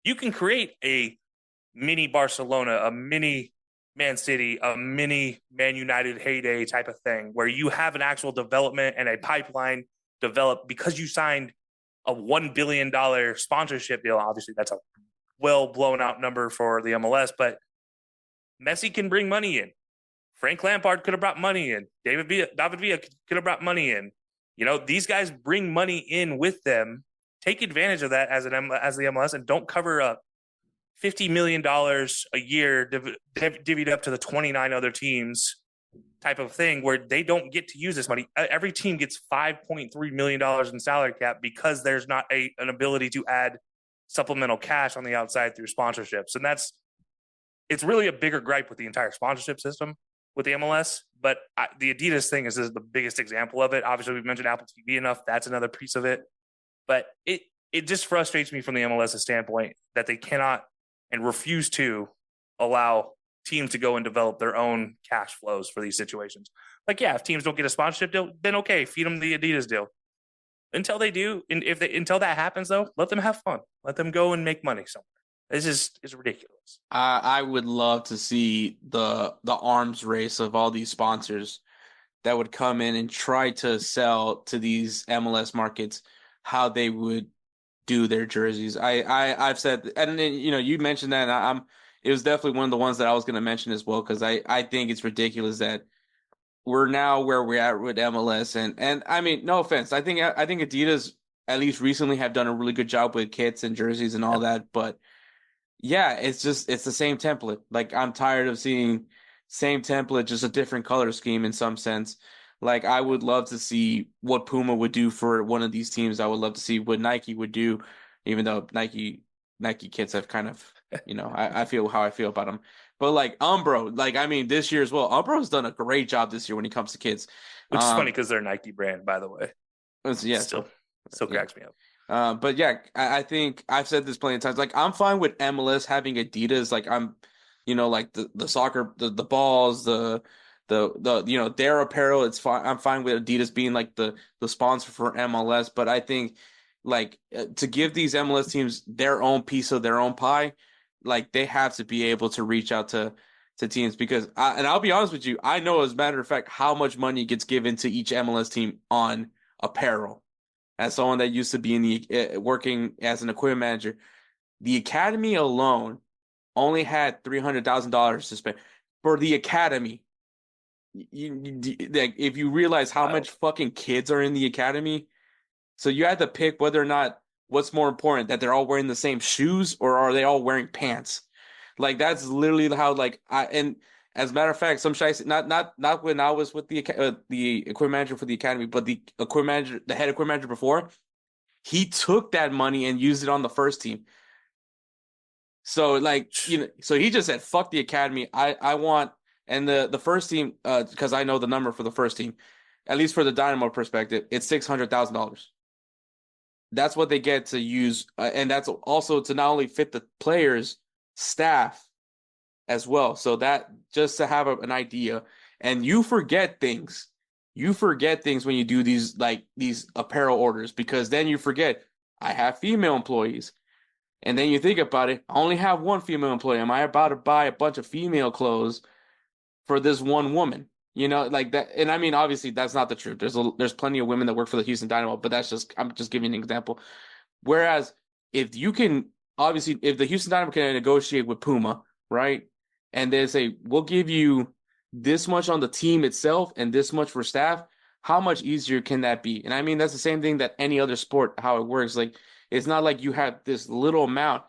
You can create a mini Barcelona, a mini Man City, a mini Man United heyday type of thing, where you have an actual development and a pipeline developed because you signed a $1 billion sponsorship deal. Obviously, that's a well blown out number for the MLS, but Messi can bring money in. Frank Lampard could have brought money in. David Villa could have brought money in. These guys bring money in with them. Take advantage of that as the MLS, and don't cover up $50 million a year divvied up to the 29 other teams type of thing where they don't get to use this money. Every team gets $5.3 million in salary cap because there's not an ability to add supplemental cash on the outside through sponsorships. And it's really a bigger gripe with the entire sponsorship system with the MLS. But the Adidas thing is the biggest example of it. Obviously, we've mentioned Apple TV enough. That's another piece of it. But it just frustrates me from the MLS's standpoint that they cannot and refuse to allow teams to go and develop their own cash flows for these situations. Like, yeah, if teams don't get a sponsorship deal, then okay, feed them the Adidas deal. Until they do, and until that happens, though, let them have fun. Let them go and make money somewhere. It's ridiculous.
I would love to see the arms race of all these sponsors that would come in and try to sell to these MLS markets how they would do their jerseys. I've said, and then, you mentioned that, and it was definitely one of the ones that I was going to mention as well, because I think it's ridiculous that we're now where we're at with MLS, and I mean, no offense, I think Adidas at least recently have done a really good job with kits and jerseys and all that, but yeah, it's the same template. Like, I'm tired of seeing same template, just a different color scheme in some sense. Like, I would love to see what Puma would do for one of these teams. I would love to see what Nike would do, even though Nike kits have kind of, I feel how I feel about them. But like Umbro, like, I mean, this year as well, Umbro's done a great job this year when it comes to kids.
Which is funny because they're a Nike brand, by the way.
Yeah,
still cracks me up.
But yeah, I think I've said this plenty of times. Like, I'm fine with MLS having Adidas. Like, I'm, like the soccer, the balls, the their apparel. It's fine. I'm fine with Adidas being like the sponsor for MLS. But I think like to give these MLS teams their own piece of their own pie, like they have to be able to reach out to teams, because I'll be honest with you, I know as a matter of fact how much money gets given to each MLS team on apparel. As someone that used to be in the working as an equipment manager, the academy alone only had $300,000 to spend for the academy. Like, if you realize how much fucking kids are in the academy, so you had to pick whether or not what's more important, that they're all wearing the same shoes or are they all wearing pants? Like, that's literally how, like, and as a matter of fact, some shites, not when I was with the equipment manager for the academy, but the head equipment manager before, he took that money and used it on the first team. So like, so he just said, fuck the academy. I want, and the first team, because I know the number for the first team, at least for the Dynamo perspective, it's $600,000. That's what they get to use, and that's also to not only fit the players, staff as well. So that, just to have an idea, and you forget things when you do these apparel orders, because then you forget, I have female employees. And then you think about it, I only have one female employee. Am I about to buy a bunch of female clothes for this one woman? Like that. And I mean, obviously that's not the truth. There's plenty of women that work for the Houston Dynamo, but I'm just giving an example. Whereas if the Houston Dynamo can negotiate with Puma, right? And they say, we'll give you this much on the team itself and this much for staff, how much easier can that be? And I mean, that's the same thing that any other sport, how it works. Like, it's not like you have this little amount,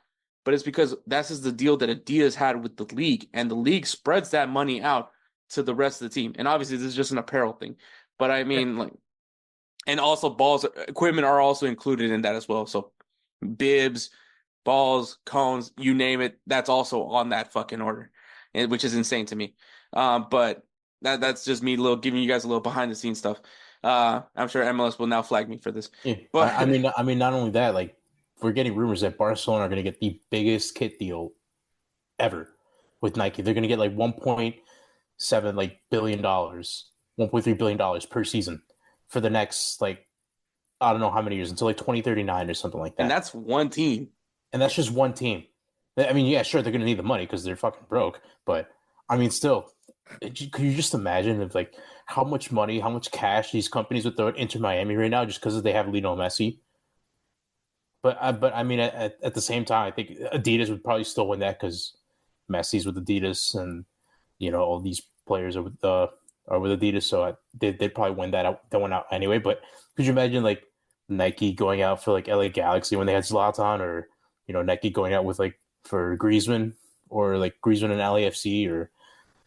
but it's because that's just the deal that Adidas had with the league, and the league spreads that money out to the rest of the team. And obviously this is just an apparel thing, but I mean, like, and also balls, equipment are also included in that as well. So bibs, balls, cones, you name it, that's also on that fucking order, which is insane to me. But that's just me giving you guys a little behind the scenes stuff. I'm sure MLS will now flag me for this.
Yeah,
but
I mean, not only that, like, we're getting rumors that Barcelona are going to get the biggest kit deal ever with Nike. They're going to get like $1.7 billion, $1.3 billion per season for the next, like, I don't know how many years, until like 2039 or something like that.
And that's one team.
And that's just one team. I mean, yeah, sure, they're going to need the money because they're fucking broke. But I mean, still, could you just imagine if, like, how much money, how much cash these companies would throw into Miami right now just because they have Lionel Messi? But I mean, at the same time, I think Adidas would probably still win that because Messi's with Adidas, and all these players are with Adidas, so they'd probably win that one out anyway. But could you imagine like Nike going out for like LA Galaxy when they had Zlatan, or Nike going out with like for Griezmann, or like Griezmann and LAFC, or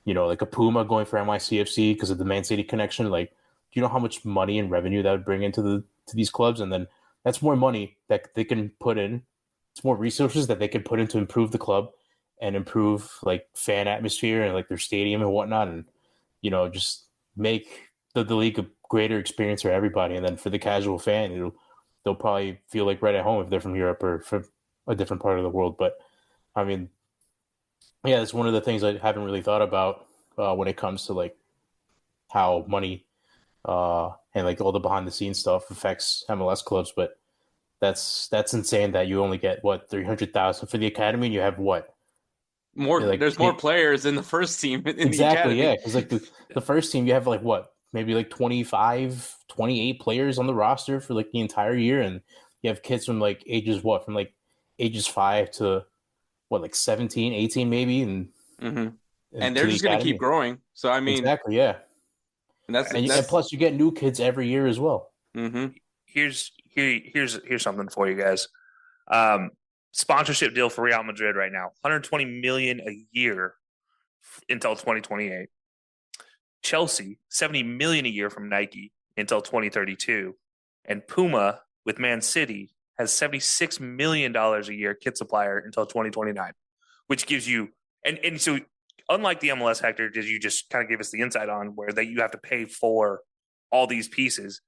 like a Puma going for NYCFC because of the Man City connection? Like, do you know how much money and revenue that would bring to these clubs? And then that's more money that they can put in. It's more resources that they can put in to improve the club and improve like fan atmosphere and like their stadium and whatnot, and just make the league a greater experience for everybody. And then for the casual fan, they'll probably feel like right at home if they're from Europe or from a different part of the world. But I mean, yeah, it's one of the things I haven't really thought about when it comes to like how money and like all the behind the scenes stuff affects MLS clubs. But that's insane that you only get 300,000 for the academy, and you have what?
More,
like
there's more players in the first team in the academy.
Yeah, because like the first team, you have like what, maybe like 25, 28 players on the roster for like the entire year, and you have kids from like ages 5 to like 17, 18 maybe, and
they're just going to keep growing. So I mean,
exactly, yeah. And plus you get new kids every year as well.
Here's something for you guys. Sponsorship deal for Real Madrid right now, $120 million a year until 2028. Chelsea, $70 million a year from Nike until 2032, and Puma with Man City has $76 million a year kit supplier until 2029, which gives you and so unlike the MLS, Hector, did you just kind of give us the insight on where that you have to pay for all these pieces.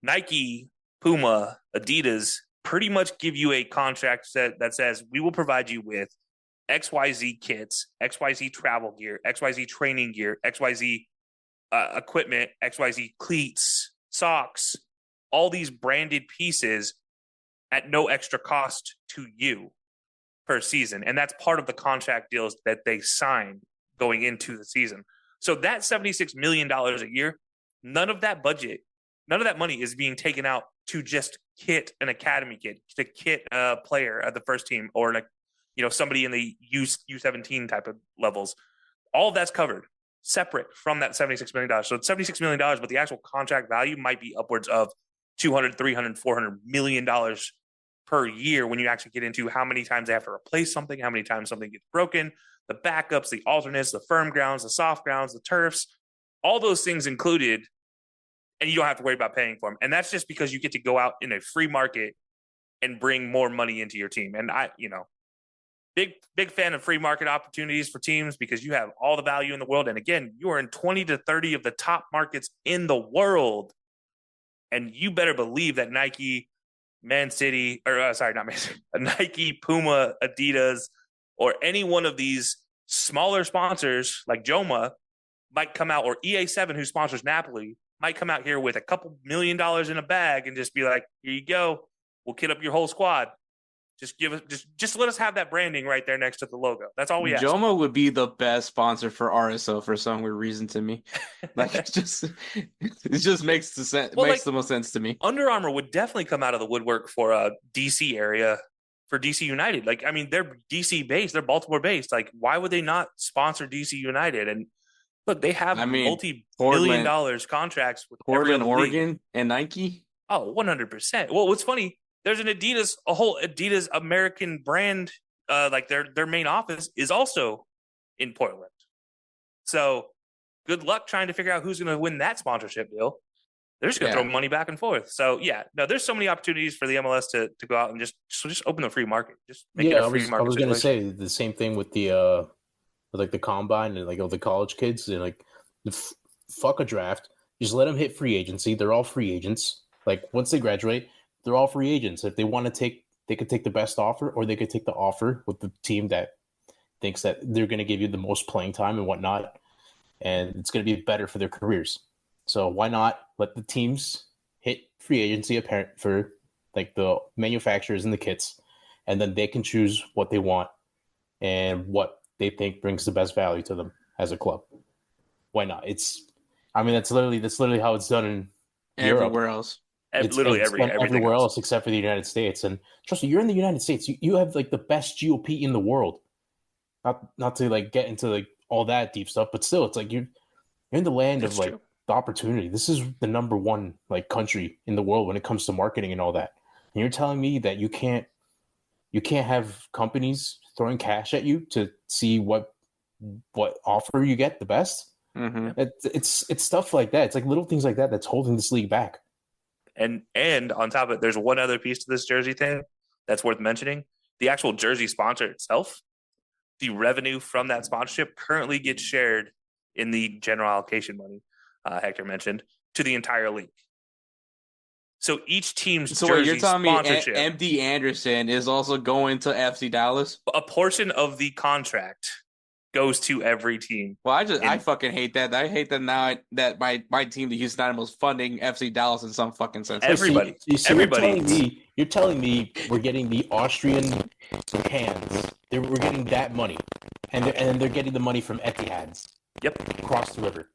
Nike, Puma, Adidas pretty much give you a contract that says we will provide you with XYZ kits, XYZ travel gear, XYZ training gear, XYZ equipment, XYZ cleats, socks, all these branded pieces at no extra cost to you per season. And that's part of the contract deals that they sign going into the season. So that $76 million a year, none of that money is being taken out to just kit an academy kid, to kit a player at the first team, or like, somebody in the U17 type of levels. All of that's covered separate from that $76 million. So it's $76 million, but the actual contract value might be upwards of $200, $300, $400 million per year when you actually get into how many times they have to replace something, how many times something gets broken, the backups, the alternates, the firm grounds, the soft grounds, the turfs, all those things included. And you don't have to worry about paying for them. And that's just because you get to go out in a free market and bring more money into your team. And big fan of free market opportunities for teams because you have all the value in the world. And again, you are in 20 to 30 of the top markets in the world. And you better believe that Nike, Man City, Nike, Puma, Adidas, or any one of these smaller sponsors like Joma might come out, or EA7, who sponsors Napoli, might come out here with a couple $1 million in a bag and just be like, here you go. We'll kit up your whole squad. Just let us have that branding right there next to the logo. That's all we ask.
Joma would be the best sponsor for RSO for some weird reason to me. Like it just makes the most sense to me.
Under Armour would definitely come out of the woodwork for a DC area for DC United. Like, I mean, they're DC based, they're Baltimore based. Like, why would they not sponsor DC United? And look, they have multi-million dollars contracts with
Portland, Oregon, and Nike.
Oh, 100%. Well, what's funny, there's a whole Adidas American brand, like their main office is also in Portland. So good luck trying to figure out who's going to win that sponsorship deal. They're just going to throw money back and forth. So yeah, no, there's so many opportunities for the MLS to go out and just open the free market. Just make it a free market.
I was going to say the same thing with the like the combine and like all the college kids, and like fuck a draft. Just let them hit free agency. They're all free agents. Like once they graduate, they're all free agents. If they want to they could take the best offer, or they could take the offer with the team that thinks that they're going to give you the most playing time and whatnot, and it's going to be better for their careers. So why not let the teams hit free agency apparent for like the manufacturers and the kits, and then they can choose what they want and what they think brings the best value to them as a club. Why not? That's literally how it's done in
everywhere
Europe.
else.
Literally everywhere
everywhere else except for the United States. And trust me, you're in the United States. You have like the best GOP in the world. Not to like get into like all that deep stuff, but still, it's like you're in the land of like the opportunity. This is the number one like country in the world when it comes to marketing and all that. And you're telling me that you can't have companies throwing cash at you to see what offer you get the best?
Mm-hmm.
It's stuff like that. It's like little things like that that's holding this league back.
And on top of it, there's one other piece to this jersey thing that's worth mentioning. The actual jersey sponsor itself, the revenue from that sponsorship currently gets shared in the general allocation money Hector mentioned to the entire league. So each team's jersey
you're telling
sponsorship,
me MD Anderson is also going to FC Dallas?
A portion of the contract goes to every team.
Well, I fucking hate that. I hate that now that my team, the Houston Dynamo, is funding FC Dallas in some fucking sense.
Everybody.
You're telling me we're getting the Austrian cans. We're getting that money. And they're getting the money from Etihad's.
Yep.
Across the river.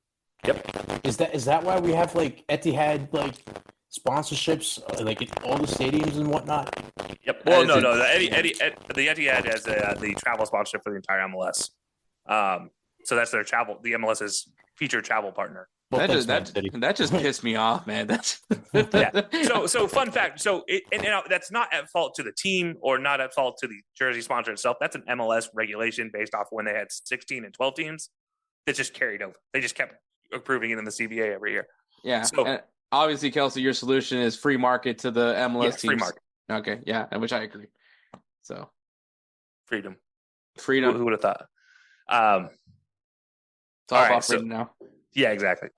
Yep.
Is that why we have like Etihad like sponsorships like in all the stadiums and whatnot?
Yep. Well, no. The Etihad has the travel sponsorship for the entire MLS. So that's their travel. The MLS's featured travel partner.
Well, that just pissed me off, man. That's
So fun fact. So that's not at fault to the team or not at fault to the jersey sponsor itself. That's an MLS regulation based off when they had 16 and 12 teams that just carried over. They just kept approving it in the CBA every year.
Yeah. So and obviously, Kelcey, your solution is free market to the MLS teams.
Free market.
Okay. Yeah. Which I agree. So
freedom.
Who
would have thought?
It's all about freedom now.
Yeah, exactly.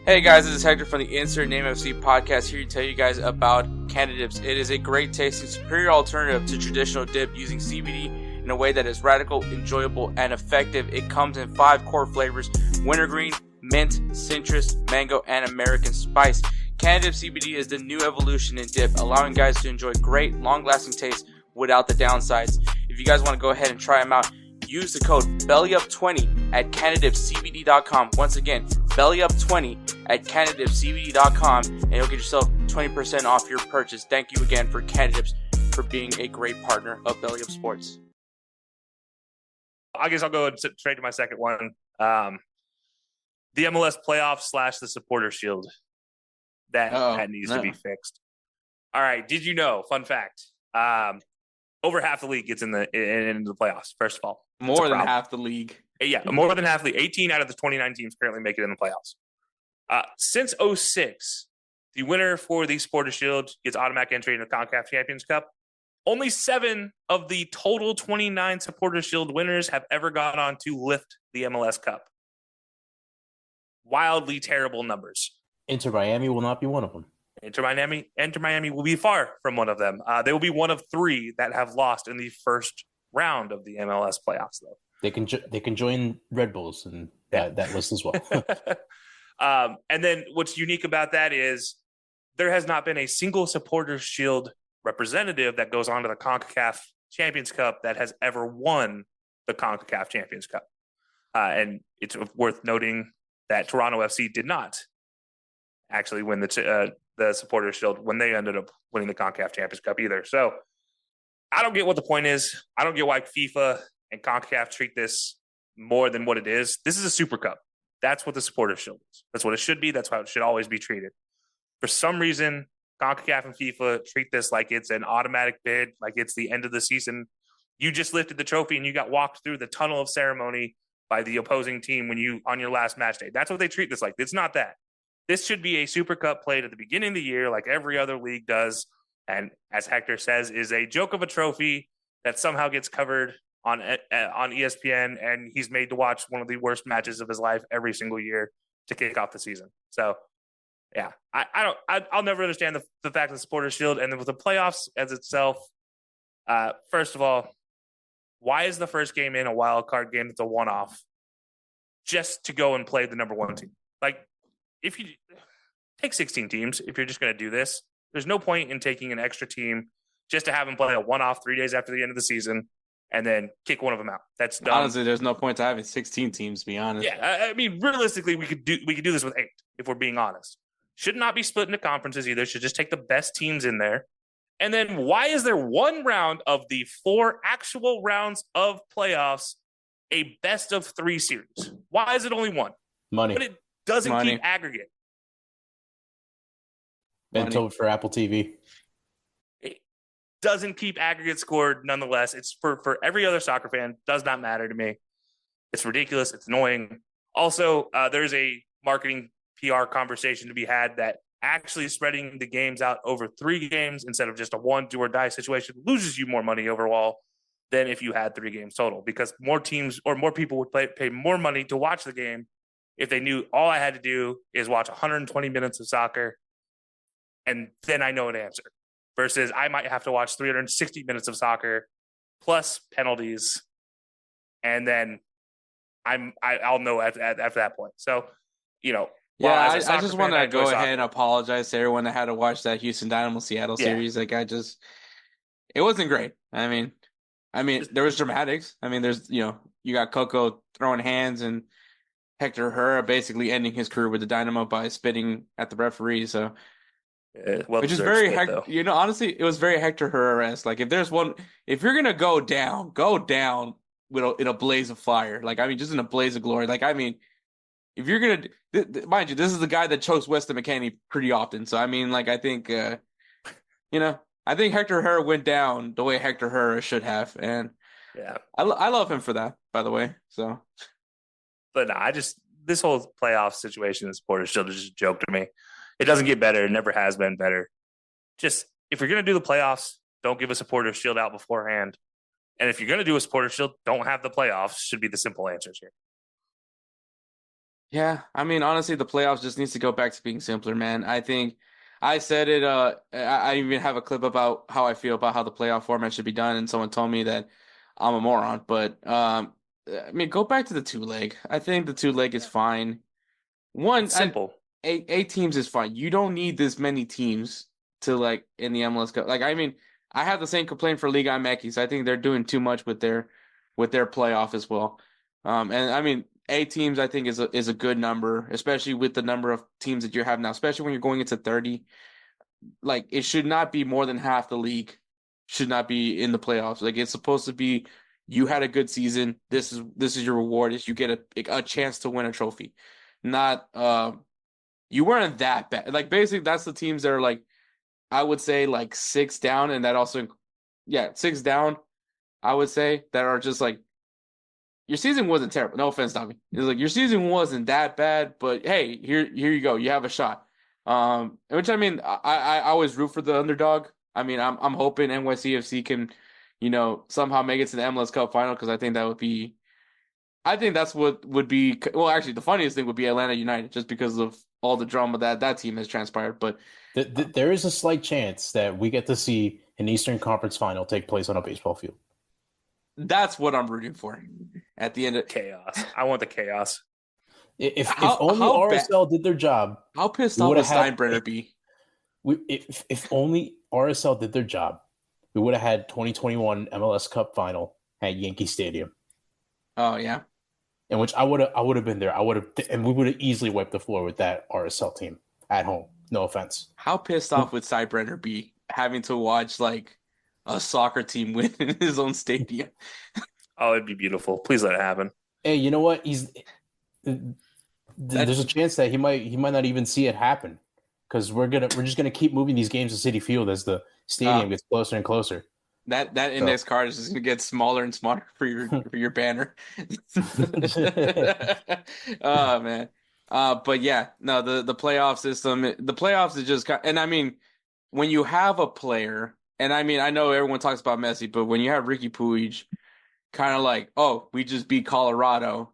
Hey guys, this is Hector from the Insert Name FC podcast, here to tell you guys about Canadips. It is a great tasting, superior alternative to traditional dip using CBD in a way that is radical, enjoyable, and effective. It comes in 5 core flavors: wintergreen, mint, citrus, mango, and American spice. Canadips CBD is the new evolution in dip, allowing guys to enjoy great, long-lasting taste without the downsides. If you guys want to go ahead and try them out, use the code BellyUp20 at CanadipCBD.com. Once again, BellyUp20 at CanadipCBD.com, and you'll get yourself 20% off your purchase. Thank you again for Canadips for being a great partner of BellyUpSports.
I guess I'll go straight to my second one. The MLS playoffs / the supporter shield. That needs to be fixed. All right. Did you know? Fun fact. Over half the league gets into the playoffs, first of all.
More than half the league.
Yeah, more than half the league. 18 out of the 29 teams currently make it in the playoffs. Since 2006, the winner for the Supporters Shield gets automatic entry into the CONCACAF Champions Cup. Only 7 of the total 29 Supporters Shield winners have ever gone on to lift the MLS Cup. Wildly terrible numbers.
Inter Miami will not be one of them.
Inter Miami will be far from one of them. They will be one of 3 that have lost in the first round of the MLS playoffs, though.
They can join Red Bulls in that list as
well. And then what's unique about that is there has not been a single Supporters Shield representative that goes on to the CONCACAF Champions Cup that has ever won the CONCACAF Champions Cup. And it's worth noting that Toronto FC did not actually win the Supporters Shield when they ended up winning the CONCACAF Champions Cup either. So I don't get what the point is. I don't get why FIFA and CONCACAF treat this more than what it is. This is a Super Cup. That's what the Supporters Shield is. That's what it should be. That's how it should always be treated. For some reason, CONCACAF and FIFA treat this like it's an automatic bid, like it's the end of the season. You just lifted the trophy and you got walked through the tunnel of ceremony by the opposing team on your last match day. That's what they treat this like. It's not that. This should be a Super Cup played at the beginning of the year like every other league does. And as Hector says, is a joke of a trophy that somehow gets covered on ESPN, and he's made to watch one of the worst matches of his life every single year to kick off the season. So, yeah, I'll never understand the fact of the Supporters Shield. And then with the playoffs as itself, first of all, why is the first game in a wild card game that's a one-off just to go and play the number 1 team? Like, if you take 16 teams, if you're just going to do this, there's no point in taking an extra team just to have them play a one-off 3 days after the end of the season and then kick one of them out. That's dumb.
Honestly, there's no point to having 16 teams, to be honest.
Yeah, I mean, realistically, we could do this with 8 if we're being honest. Should not be split into conferences either. Should just take the best teams in there. And then why is there one round of the 4 actual rounds of playoffs a best of 3 series? Why is it only one?
Money.
But it doesn't keep aggregate.
Mental for Apple TV.
It doesn't keep aggregate scored nonetheless. It's for every other soccer fan. Does not matter to me. It's ridiculous. It's annoying. Also, there's a marketing PR conversation to be had that actually spreading the games out over 3 games instead of just a 1 do or die situation loses you more money overall than if you had 3 games total, because more teams or more people would pay more money to watch the game if they knew all I had to do is watch 120 minutes of soccer and then I know an answer, versus I might have to watch 360 minutes of soccer plus penalties, and then I'll know after that point. So,
yeah, I just want to go ahead and apologize to everyone that had to watch that Houston Dynamo Seattle series. Like, it wasn't great. I mean, there was dramatics. I mean, there's, you got Coco throwing hands and Hector Herrera basically ending his career with the Dynamo by spitting at the referee. So, which is very, honestly, it was very Hector Herrera-esque. Like, if you're gonna go down in a blaze of fire. Like, just in a blaze of glory. Like, if you're gonna, mind you, this is the guy that chokes Weston McKennie pretty often. So, I think, I think Hector Herrera went down the way Hector Herrera should have, and I love him for that, by the way. So,
but this whole playoff situation in sport is still just a joke to me. It doesn't get better. It never has been better. Just, if you're gonna do the playoffs, don't give a supporter shield out beforehand. And if you're going to do a supporter shield, don't have the playoffs, should be the simple answers here.
Yeah, honestly, the playoffs just needs to go back to being simpler, man. I think I said it. I even have a clip about how I feel about how the playoff format should be done, and someone told me that I'm a moron. But go back to the 2-leg. I think the 2-leg is fine. It's
simple.
8 teams is fine. You don't need this many teams to, in the MLS Cup. I have the same complaint for Liga MX. I think they're doing too much with their playoff as well. 8 teams I think is a good number, especially with the number of teams that you have now, especially when you're going into 30. It should not be more than half the league should not be in the playoffs. It's supposed to be, you had a good season. This is your reward. Is you get a chance to win a trophy. Not you weren't that bad. Basically that's the teams that are I would say 6 down, and that also 6 down, I would say, that are just your season wasn't terrible. No offense, Davi. It's your season wasn't that bad, but hey, here you go. You have a shot. Which I always root for the underdog. I'm hoping NYCFC can, somehow make it to the MLS Cup final, because I think that's what would be. Well, actually, the funniest thing would be Atlanta United, just because of all the drama that team has transpired. But
there is a slight chance that we get to see an Eastern Conference final take place on a baseball field.
That's what I'm rooting for at the end of
chaos. I want the chaos.
If only RSL did their job.
How pissed off would Steinbrenner be?
If only RSL did their job, we would have had 2021 MLS Cup final at Yankee Stadium.
Oh yeah,
in which I would have been there. And we would have easily wiped the floor with that RSL team at home. No offense.
How pissed off would Steinbrenner be having to watch a soccer team win in his own stadium?
Oh, it'd be beautiful. Please let it happen.
Hey, you know what? There's a chance that he might not even see it happen, because we're just gonna keep moving these games to Citi Field as the stadium gets closer and closer.
That index card is just gonna get smaller and smaller for your banner. Oh man. But yeah, no, the playoff system, the playoffs is just, and when you have a player, and I know everyone talks about Messi, but when you have Ricky Puig, kind of oh, we just beat Colorado.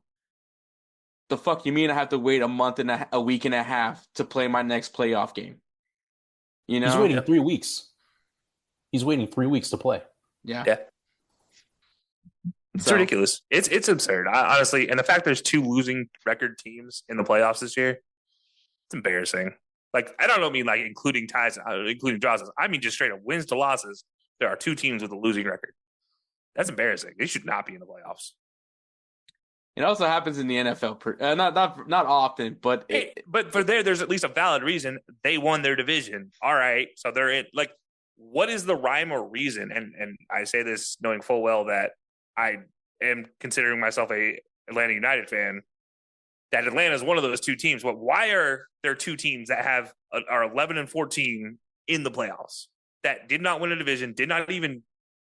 The fuck you mean I have to wait a week and a half to play my next playoff game?
He's waiting 3 weeks. He's waiting 3 weeks to play.
Yeah.
It's ridiculous. It's absurd, honestly. And the fact there's 2 losing record teams in the playoffs this year, it's embarrassing. I don't mean including ties, including draws. I mean just straight up wins to losses. There are 2 teams with a losing record. That's embarrassing. They should not be in the playoffs.
It also happens in the NFL, not often, but
but for there's at least a valid reason they won their division. All right, so they're in. Like, what is the rhyme or reason? And I say this knowing full well that I am considering myself a Atlanta United fan. That Atlanta is one of those two teams. But why are there two teams that are 11-14 in the playoffs that did not win a division, did not even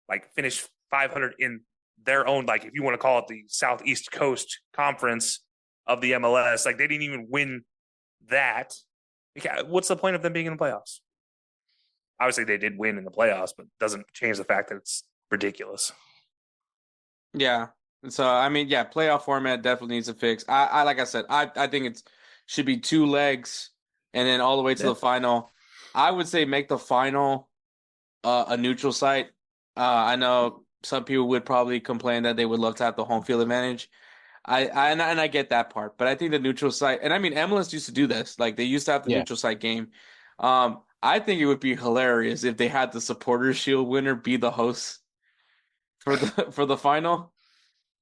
like finish 500 in their own, like, if you want to call it the Southeast Coast Conference of the MLS, like they didn't even win that. What's the point of them being in the playoffs? Obviously, they did win in the playoffs, but it doesn't change the fact that it's ridiculous.
Yeah. So, I mean, yeah, playoff format definitely needs a fix. I like I said, I think it should be 2 legs and then all the way to the final. I would say make the final a neutral site. I know some people would probably complain that they would love to have the home field advantage. I get that part, but I think the neutral site, and I mean MLS used to do this, like they used to have the neutral site game. I think it would be hilarious if they had the Supporters Shield winner be the host for the final,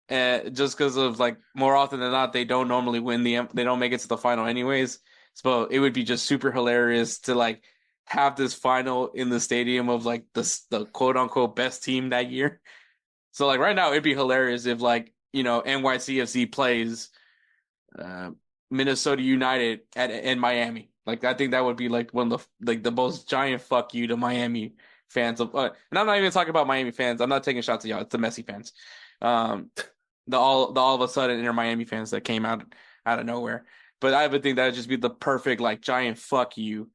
just because of like more often than not they don't normally win they don't make it to the final anyways. So it would be just super hilarious to like have this final in the stadium of like the quote unquote best team that year. So like right now it'd be hilarious if like, NYCFC plays Minnesota United in Miami. Like I think that would be like one of the most giant fuck you to Miami fans of and I'm not even talking about Miami fans. I'm not taking shots at y'all. It's the Messi fans. The all of a sudden Inter Miami fans that came out of nowhere. But I would think that would just be the perfect like giant fuck you.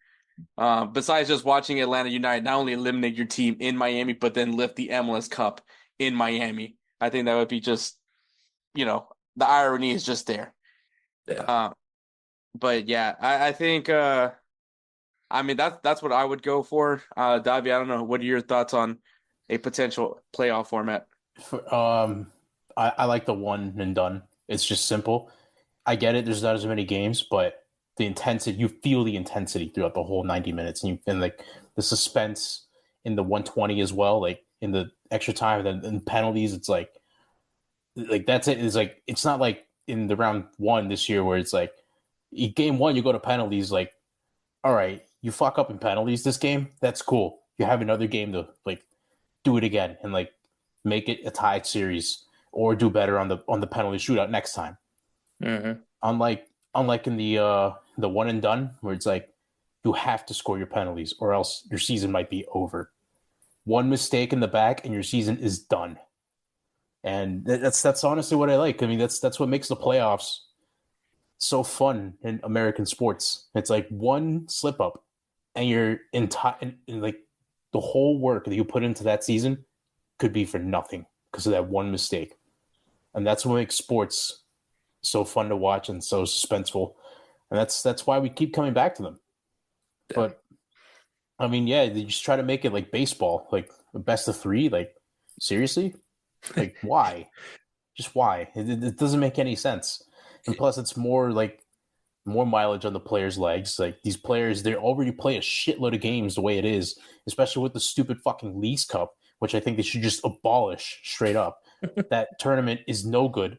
Besides just watching Atlanta United not only eliminate your team in Miami, but then lift the MLS Cup in Miami. I think that would be just, the irony is just there.
Yeah.
But yeah, I think I mean that's what I would go for. Davi, I don't know. What are your thoughts on a potential playoff format?
I like the one and done. It's just simple. I get it. There's not as many games, but the intensity, you feel the intensity throughout the whole 90 minutes, and like the suspense in the 120 as well, like in the extra time and penalties. It's like that's it. It's like it's not like in the round one this year where it's like game one you go to penalties. Like, all right, you fuck up in penalties this game. That's cool. You have another game to like do it again and like make it a tied series or do better on the penalty shootout next time.
Mm-hmm.
Unlike in the one and done where it's like you have to score your penalties or else your season might be over. One mistake in the back and your season is done. And that's honestly what I like. I mean, that's what makes the playoffs so fun in American sports. It's like one slip up and you're in like the whole work that you put into that season could be for nothing because of that one mistake. And that's what makes sports so fun to watch and so suspenseful. And that's why we keep coming back to them. Yeah. But I mean, yeah, they just try to make it like baseball, like a best of 3. Like, seriously? Like, why? Just why? It doesn't make any sense. And plus, it's more mileage on the players' legs. Like, these players, they already play a shitload of games the way it is, especially with the stupid fucking Leagues Cup, which I think they should just abolish straight up. That tournament is no good.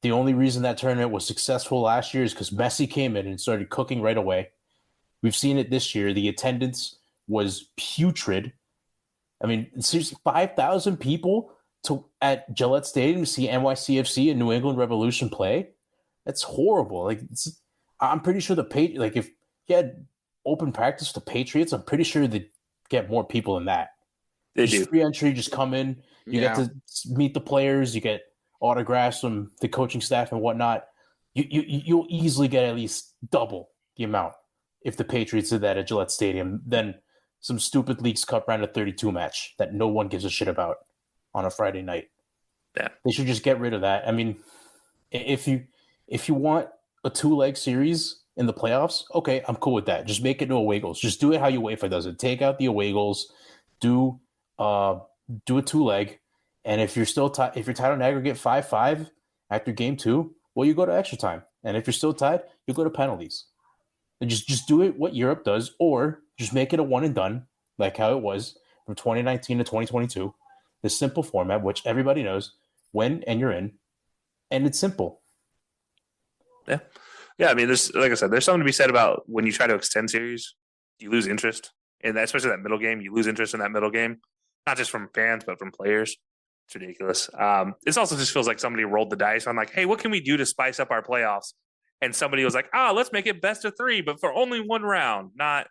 The only reason that tournament was successful last year is because Messi came in and started cooking right away. We've seen it this year. The attendance was putrid. I mean, seriously, 5,000 people at Gillette Stadium to see NYCFC and New England Revolution play? That's horrible. Like, I'm pretty sure like if you had open practice to Patriots, I'm pretty sure they'd get more people than that.
They
just
do.
Free entry, just come in. You get to meet the players. You get autographs from the coaching staff and whatnot. You'll easily get at least double the amount if the Patriots did that at Gillette Stadium than some stupid Leagues Cup round of 32 match that no one gives a shit about on a Friday night.
Yeah.
They should just get rid of that. I mean, if you want a 2-leg series in the playoffs, okay, I'm cool with that. Just make it no away goals. Just do it how UEFA does it. Take out the away goals. Do a 2-leg. And if you're still if you're tied on aggregate 5-5 after game 2, well, you go to extra time. And if you're still tied, you go to penalties. And just do it what Europe does, or just make it a one and done, like how it was from 2019 to 2022. The simple format, which everybody knows, win and you're in. And it's simple.
Yeah. I mean, there's like I said, there's something to be said about when you try to extend series, you lose interest in that, especially that middle game. You lose interest in that middle game, not just from fans but from players. It's ridiculous. This also just feels like somebody rolled the dice on like, hey, what can we do to spice up our playoffs? And somebody was like, let's make it best of 3, but for only one round, not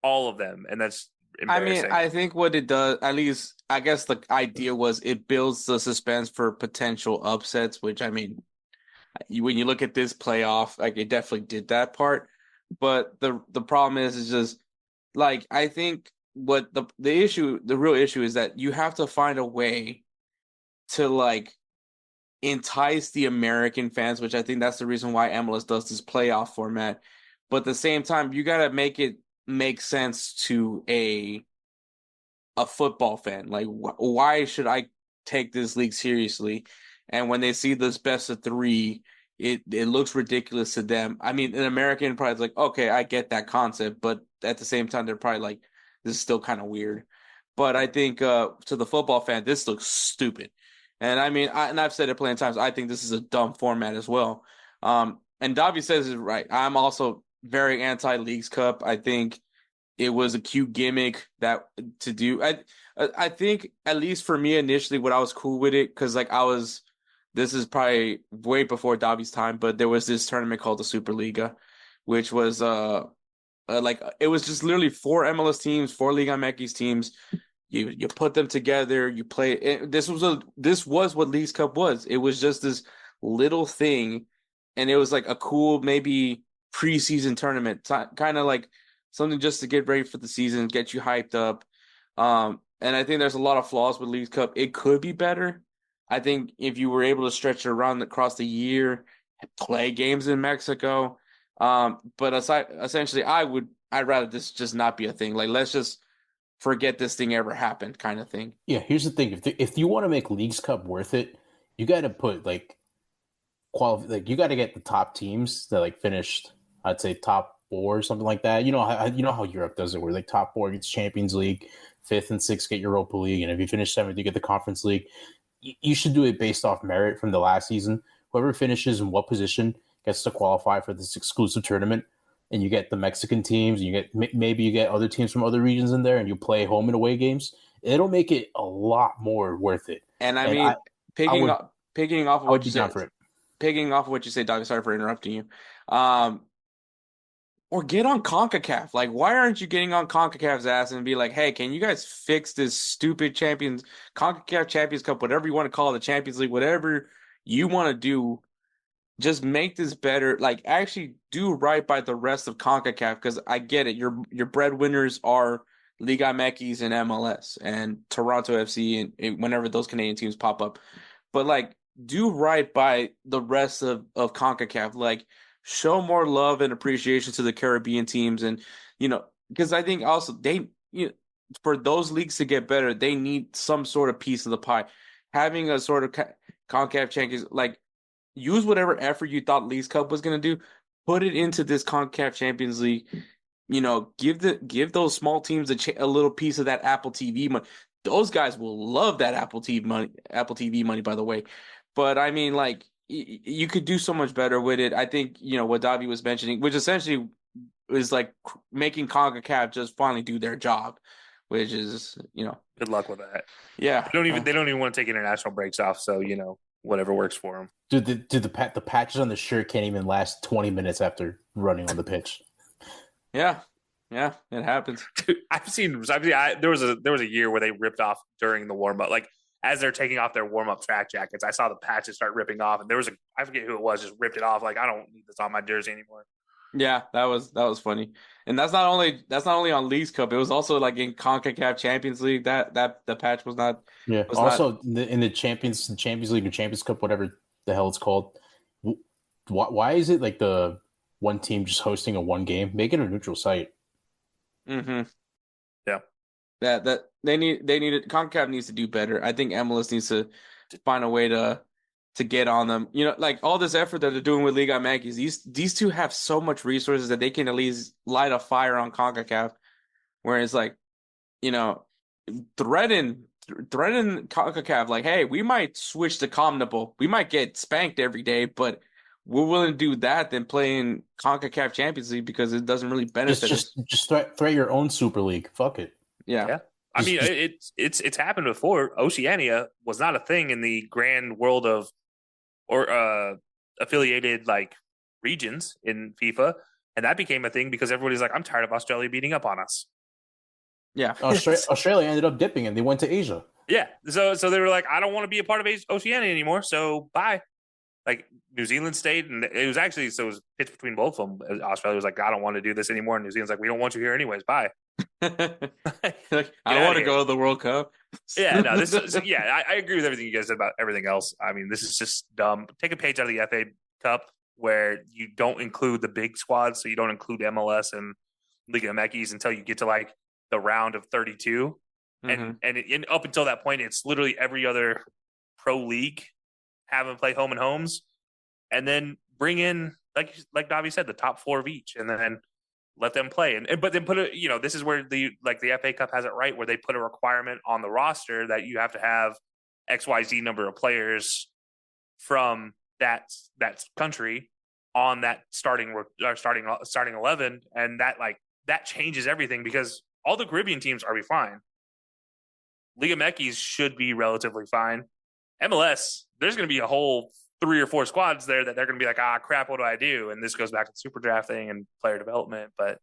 all of them. And that's embarrassing.
I think what it does, at least, I guess the idea was it builds the suspense for potential upsets, which, I mean, when you look at this playoff, like, it definitely did that part. But the problem is just, like, I think what the real issue is that you have to find a way to, like, entice the American fans, which I think that's the reason why MLS does this playoff format. But at the same time, you got to make it make sense to a football fan. Like, why should I take this league seriously? And when they see this best of 3, it looks ridiculous to them. I mean, an American probably is like, okay, I get that concept, but at the same time, they're probably like, this is still kind of weird. But I think to the football fan, this looks stupid. And I mean, I've said it plenty of times, I think this is a dumb format as well. And Davi says it right. I'm also very anti-Leagues Cup. I think it was a cute gimmick that to do. I think, at least for me initially, what I was cool with it, because like this is probably way before Davi's time, but there was this tournament called the Superliga, which was like, it was just literally 4 MLS teams, 4 Liga MX teams. You put them together, you play. This was what Leagues Cup was. It was just this little thing, and it was like a cool maybe preseason tournament, kind of like something just to get ready for the season, get you hyped up. And I think there's a lot of flaws with Leagues Cup. It could be better. I think if you were able to stretch it around across the year, play games in Mexico. But essentially, I'd rather this just not be a thing. Like, let's just forget this thing ever happened, kind of thing.
Yeah, here's the thing: if you want to make Leagues Cup worth it, you got to put like you got to get the top teams that like finished, I'd say top 4 or something like that. You know how Europe does it, where like top 4 gets Champions League, 5th and 6th get Europa League, and if you finish 7th, you get the Conference League. You should do it based off merit from the last season. Whoever finishes in what position gets to qualify for this exclusive tournament, and you get the Mexican teams, and you get maybe you get other teams from other regions in there, and you play home and away games. It'll make it a lot more worth it.
And I mean, picking off of what you said, Davi, sorry for interrupting you. Or get on CONCACAF. Like, why aren't you getting on CONCACAF's ass and be like, hey, can you guys fix this stupid CONCACAF Champions Cup, whatever you want to call it, the Champions League, whatever you want to do, just make this better. Like, actually do right by the rest of CONCACAF, because I get it. Your breadwinners are Liga MX and MLS and Toronto FC and whenever those Canadian teams pop up. But, like, do right by the rest of CONCACAF. Like, show more love and appreciation to the Caribbean teams. And, because I think also for those leagues to get better, they need some sort of piece of the pie. Having a sort of CONCACAF Champions, like, use whatever effort you thought Leagues Cup was going to do, put it into this CONCACAF Champions League. Give those small teams a little piece of that Apple TV money. Those guys will love that Apple TV money, by the way. But I mean, like, you could do so much better with it. I think, what Davi was mentioning, which essentially is like making CONCACAF just finally do their job, which is,
good luck with that.
Yeah.
They don't even want to take international breaks off. So, whatever works for them.
Dude, the patches on the shirt can't even last 20 minutes after running on the pitch.
Yeah, it happens.
Dude, there was a year where they ripped off during the warm up, like as they're taking off their warm up track jackets. I saw the patches start ripping off, and I forget who it was, just ripped it off. Like, I don't need this on my jersey anymore.
Yeah, that was funny, and that's not only on Leagues Cup. It was also like in CONCACAF Champions League. That the patch was not.
Yeah. Also, in the Champions League or Champions Cup, whatever the hell it's called. Why is it like the one team just hosting a one game? Make it a neutral site.
Mm-hmm.
Yeah.
That they need it. CONCACAF needs to do better. I think MLS needs to find a way to get on them. Like all this effort that they're doing with Liga MX, these two have so much resources that they can at least light a fire on CONCACAF. Whereas, like, threaten CONCACAF, like, hey, we might switch to CONMEBOL. We might get spanked every day, but we're willing to do that than playing CONCACAF Champions League because it doesn't really benefit us.
Just threat your own Super League. Fuck it.
Yeah.
I mean, it's happened before. Oceania was not a thing in the grand world of affiliated like regions in FIFA, and that became a thing because everybody's like, I'm tired of Australia beating up on us.
Yeah.
Australia ended up dipping and they went to Asia.
Yeah. So they were like, I don't want to be a part of Oceania anymore, so bye. Like New Zealand stayed, and it was pitched between both of them. Australia was like, I don't want to do this anymore. And New Zealand's like, we don't want you here anyways. Bye.
Like, I want to go to the World Cup.
Yeah, no, I agree with everything you guys said about everything else. I mean, this is just dumb. Take a page out of the FA Cup where you don't include the big squads, so you don't include MLS and Liga MX until you get to like the round of 32. And up until that point, it's literally every other pro league have them play home and homes, and then bring in like Davi said, the top 4 of each, and then let them play. But then put this is where the FA Cup has it right, where they put a requirement on the roster that you have to have XYZ number of players from that country on that starting 11, and that changes everything because all the Caribbean teams are fine. Liga MX should be relatively fine. MLS, there's going to be a whole 3 or 4 squads there that they're going to be like, crap, what do I do? And this goes back to super drafting and player development. But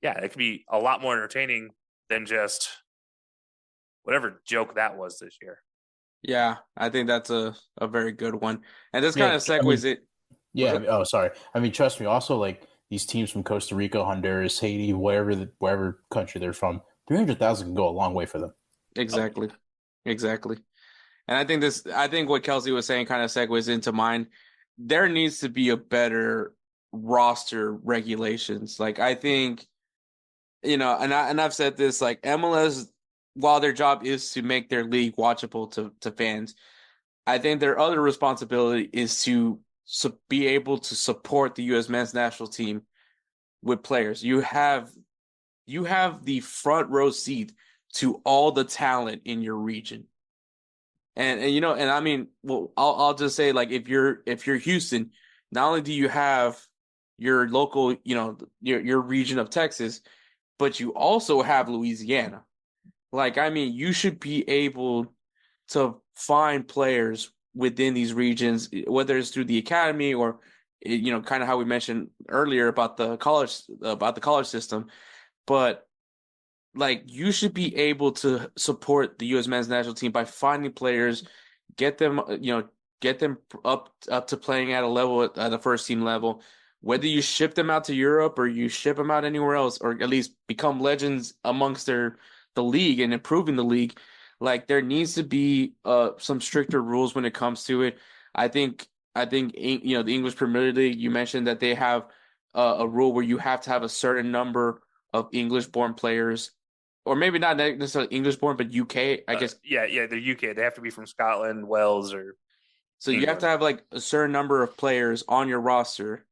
yeah, it could be a lot more entertaining than just whatever joke that was this year.
Yeah, I think that's a very good one. And this kind of segues it.
Yeah. Sorry. I mean, trust me. Also, like these teams from Costa Rica, Honduras, Haiti, wherever country they're from, 300,000 can go a long way for them.
Exactly. And I think what Kelcey was saying kind of segues into mine. There needs to be a better roster regulations. Like, I think, and I've said this, like MLS, while their job is to make their league watchable to fans, I think their other responsibility is to be able to support the U.S. men's national team with players. You have the front row seat to all the talent in your region. And I mean, well, I'll just say, like, if you're Houston, not only do you have your local, your region of Texas, but you also have Louisiana. Like, I mean, you should be able to find players within these regions, whether it's through the academy or, kind of how we mentioned earlier about the college system, but like, you should be able to support the U.S. men's national team by finding players, get them up to playing at a level at the first team level. Whether you ship them out to Europe or you ship them out anywhere else, or at least become legends amongst the league and improving the league, like, there needs to be some stricter rules when it comes to it. I think the English Premier League, you mentioned that they have a rule where you have to have a certain number of English-born players. Or maybe not necessarily English-born, but UK, I guess.
Yeah, they're UK. They have to be from Scotland, Wales, or
so England. You have to have like a certain number of players on your roster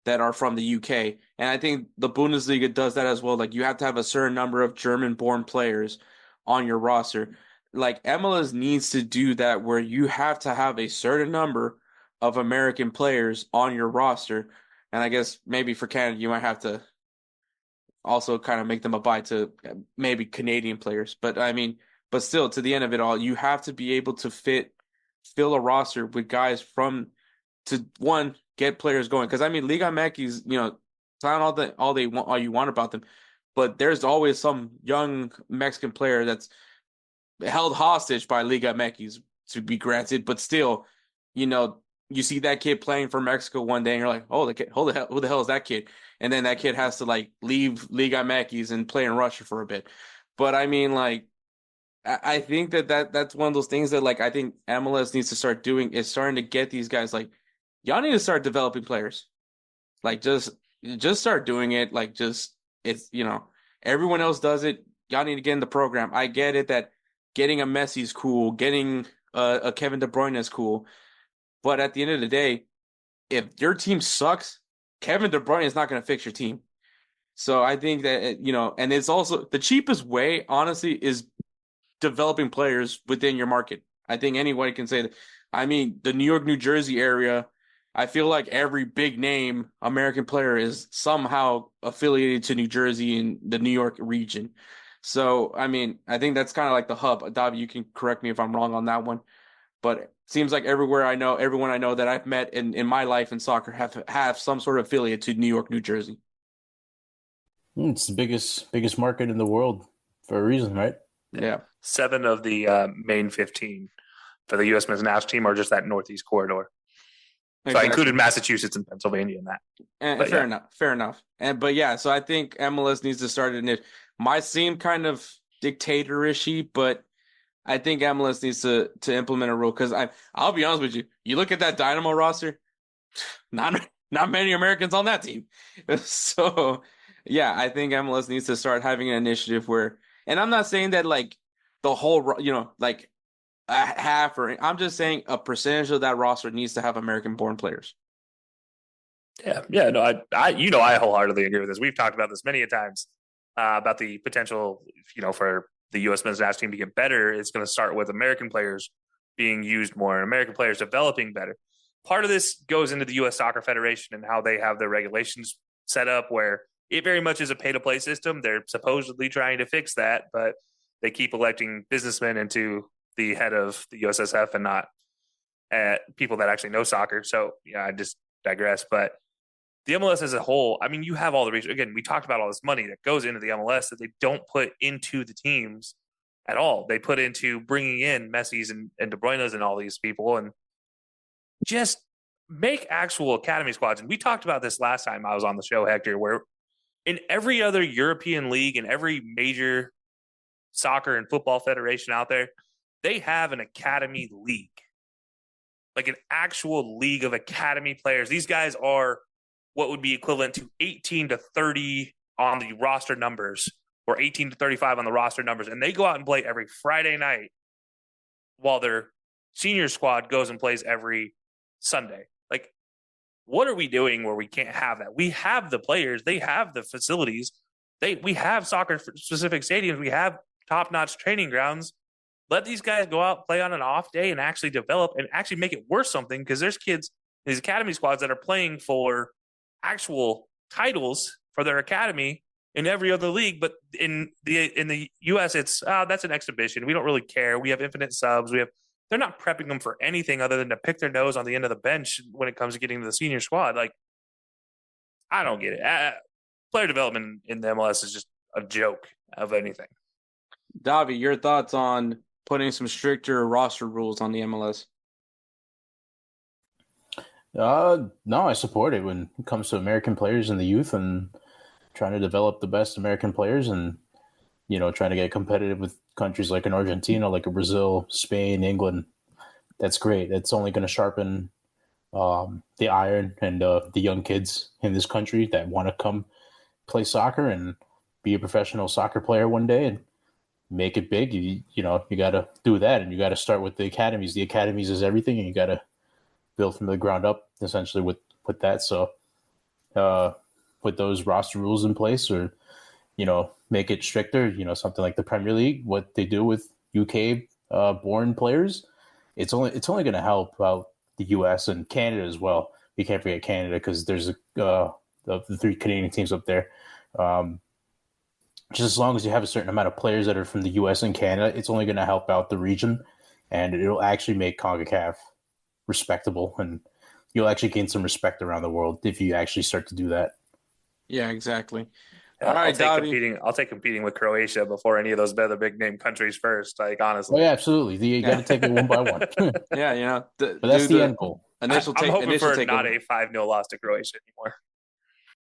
that are from the UK, and I think the Bundesliga does that as well. Like, you have to have a certain number of German-born players on your roster. Like, MLS needs to do that, where you have to have a certain number of American players on your roster, and I guess maybe for Canada you might have to also kind of make them abide to maybe Canadian players. But I mean, but still, to the end of it all, you have to be able to fill a roster with guys to get players going. Because I mean, Liga MX, sound all you want about them, but there's always some young Mexican player that's held hostage by Liga MX, to be granted. But still, you see that kid playing for Mexico one day, and you're like, oh, who the hell is that kid? And then that kid has to like leave Liga MX and play in Russia for a bit. But I mean, like, I think that's one of those things that, like, I think MLS needs to start doing, is starting to get these guys, like, y'all need to start developing players. Like, just start doing it. Like, it's, everyone else does it. Y'all need to get in the program. I get it that getting a Messi is cool, getting a Kevin De Bruyne is cool. But at the end of the day, if your team sucks, Kevin De Bruyne is not going to fix your team. So I think that, and it's also the cheapest way, honestly, is developing players within your market. I think anyone can say that. I mean, the New York, New Jersey area, I feel like every big name American player is somehow affiliated to New Jersey and the New York region. So, I mean, I think that's kind of like the hub. Davi, you can correct me if I'm wrong on that one. But it seems like everyone I know that I've met in my life in soccer have some sort of affiliate to New York, New Jersey.
It's the biggest market in the world for a reason, right?
Yeah.
7 of the main 15 for the U.S. men's national team are just that Northeast corridor. So I included Massachusetts and Pennsylvania in that.
Fair enough. So I think MLS needs to start it. Might seem kind of dictator-ishy, but I think MLS needs to implement a rule because I'll be honest with you. You look at that Dynamo roster, not many Americans on that team. So yeah, I think MLS needs to start having an initiative where, and I'm not saying that like the whole, like a half I'm just saying a percentage of that roster needs to have American-born players.
Yeah, no, I wholeheartedly agree with this. We've talked about this many a times about the potential, for the U.S. men's national team to get better. It's going to start with American players being used more and American players developing better. Part of this goes into the U.S. Soccer Federation and how they have their regulations set up, where it very much is a pay-to-play system. They're supposedly trying to fix that, but they keep electing businessmen into the head of the USSF and not people that actually know soccer. So, yeah, I just digress. But the MLS as a whole, I mean, you have all the research. Again, we talked about all this money that goes into the MLS that they don't put into the teams at all. They put into bringing in Messi's and De Bruyne's and all these people and just make actual academy squads. And we talked about this last time I was on the show, Hector, where in every other European league and every major soccer and football federation out there, they have an academy league, like an actual league of academy players. These guys are what would be equivalent to 18 to 30 on the roster numbers or 18 to 35 on the roster numbers. And they go out and play every Friday night while their senior squad goes and plays every Sunday. Like, what are we doing where we can't have that? We have the players. They have the facilities. We have soccer-specific stadiums. We have top-notch training grounds. Let these guys go out, play on an off day, and actually develop and actually make it worth something, because there's kids in these academy squads that are playing for actual titles for their academy in every other league. But in the U.S., it's that's an exhibition. We don't really care. We have infinite subs. They're not prepping them for anything other than to pick their nose on the end of the bench when it comes to getting to the senior squad. Like, I don't get it. Player development in the MLS is just a joke of anything.
Davi, your thoughts on putting some stricter roster rules on the MLS?
No, I support it when it comes to American players and the youth and trying to develop the best American players and, trying to get competitive with countries like in Argentina, like Brazil, Spain, England. That's great. It's only going to sharpen the iron and the young kids in this country that want to come play soccer and be a professional soccer player one day and make it big. You got to do that, and you got to start with the academies. The academies is everything, and you got to build from the ground up essentially with that. So put those roster rules in place, or make it stricter. Something like the Premier League, what they do with UK born players, it's only going to help out the US and Canada as well. You can't forget Canada because there's the 3 Canadian teams up there. Just as long as you have a certain amount of players that are from the US and Canada, it's only going to help out the region, and it'll actually make CONCACAF respectable, and you'll actually gain some respect around the world if you actually start to do that.
Yeah, exactly.
All right, I'll take competing with Croatia before any of those other big name countries first. Like, honestly.
Oh, yeah, absolutely. You got to take it one by one.
Yeah,
but that's the end goal.
I'm hoping for not a 5-0 loss to Croatia anymore.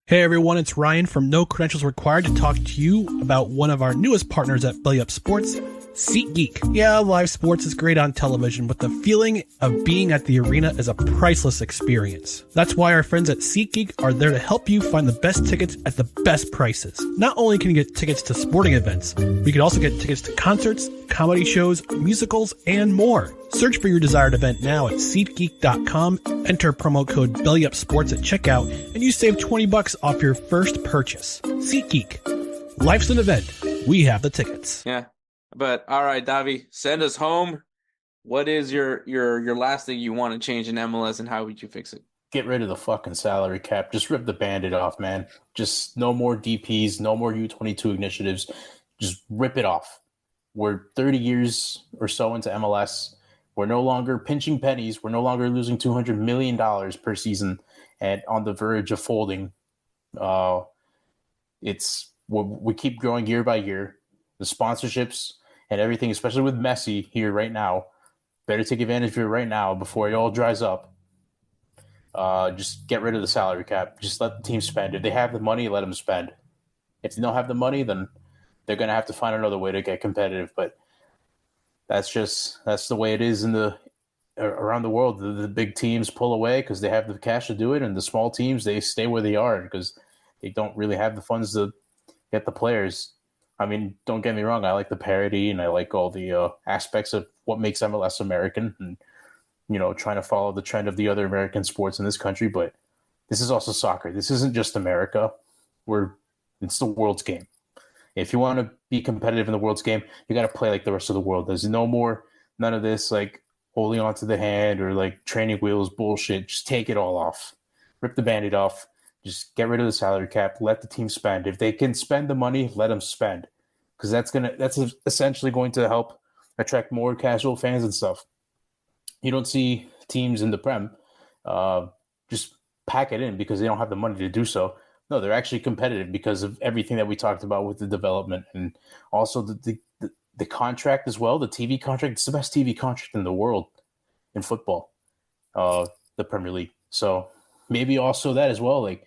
Hey everyone, it's Ryan from No Credentials Required to talk to you about one of our newest partners at BellyUpSports, SeatGeek. Yeah, live sports is great on television, but the feeling of being at the arena is a priceless experience. That's why our friends at SeatGeek are there to help you find the best tickets at the best prices. Not only can you get tickets to sporting events, but you can also get tickets to concerts, comedy shows, musicals, and more. Search for your desired event now at SeatGeek.com, enter promo code BellyUpSports at checkout, and you save $20 off your first purchase. SeatGeek. Life's an event. We have the tickets.
Yeah. But all right, Davi, send us home. What is your last thing you want to change in MLS, and how would you fix it?
get rid of the fucking salary cap. Just rip the Band-Aid off, man. Just no more DPs, no more U22 initiatives. Just rip it off. We're 30 years or so into MLS. We're no longer pinching pennies. We're no longer losing $200 million per season and on the verge of folding. We keep growing year by year. The sponsorships and everything, especially with Messi here right now, better take advantage of it right now before it all dries up. Just get rid of the salary cap. Just let the team spend. If they have the money, let them spend. If they don't have the money, then they're going to have to find another way to get competitive. But that's the way it is around the world. The big teams pull away because they have the cash to do it, and the small teams, they stay where they are because they don't really have the funds to get the players. I mean, don't get me wrong. I like the parity and I like all the aspects of what makes MLS American and, trying to follow the trend of the other American sports in this country. But this is also soccer. This isn't just America. It's the world's game. If you want to be competitive in the world's game, you got to play like the rest of the world. There's none of this like holding onto the hand or like training wheels bullshit. Just take it all off. Rip the Band-Aid off. Just get rid of the salary cap. Let the team spend. If they can spend the money, let them spend, because that's essentially going to help attract more casual fans and stuff. You don't see teams in the Prem just pack it in because they don't have the money to do so. No, they're actually competitive because of everything that we talked about with the development and also the contract as well. The TV contract, it's the best TV contract in the world in football, the Premier League. So maybe also that as well. Like,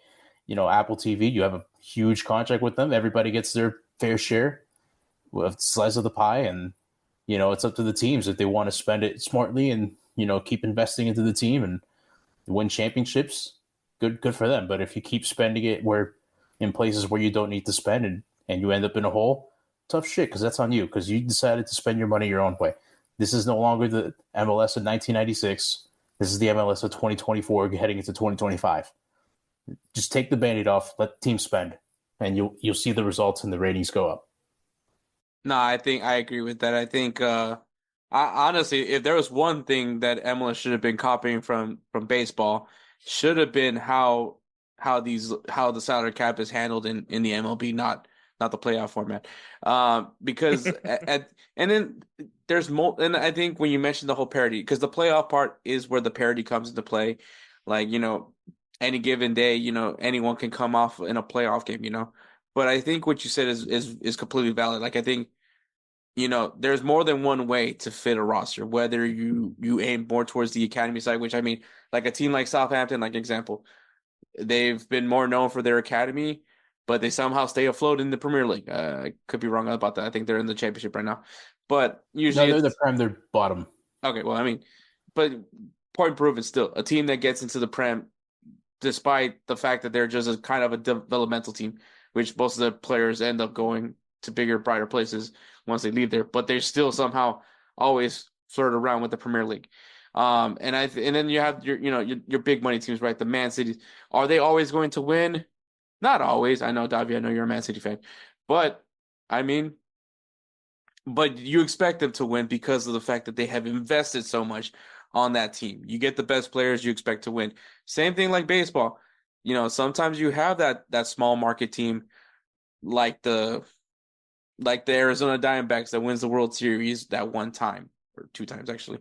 Apple TV, you have a huge contract with them. Everybody gets their fair share of slice of the pie. And, it's up to the teams if they want to spend it smartly and, keep investing into the team and win championships. Good for them. But if you keep spending it in places where you don't need to spend and you end up in a hole, tough shit, because that's on you, because you decided to spend your money your own way. This is no longer the MLS of 1996. This is the MLS of 2024 heading into 2025. Just take the Band-Aid off, let the team spend, and you'll see the results and the ratings go up.
No, I think I agree with that. I think honestly, if there was one thing that MLS should have been copying from baseball, should have been how the salary cap is handled in the MLB, not the playoff format. Because and then there's more. And I think when you mentioned the whole parity, because the playoff part is where the parity comes into play. Like, any given day, anyone can come off in a playoff game, But I think what you said is completely valid. Like, I think, there's more than one way to fit a roster, whether you aim more towards the academy side, which I mean, like a team like Southampton, like example, they've been more known for their academy, but they somehow stay afloat in the Premier League. I could be wrong about that. I think they're in the championship right now. But usually
they're the Prem, they're bottom.
Okay, well, I mean, but point proven still, a team that gets into the Prem, despite the fact that they're just a kind of a developmental team, which most of the players end up going to bigger, brighter places once they leave there, but they still somehow always flirt around with the Premier League. And then you have your big money teams, right? The Man Cities. Are they always going to win? Not always. I know, Davi, I know you're a Man City fan, but I mean, but you expect them to win because of the fact that they have invested so much on that team. You get the best players, you expect to win. Same thing like baseball. Sometimes you have that small market team like the Arizona Diamondbacks that wins the World Series that one time or two times actually.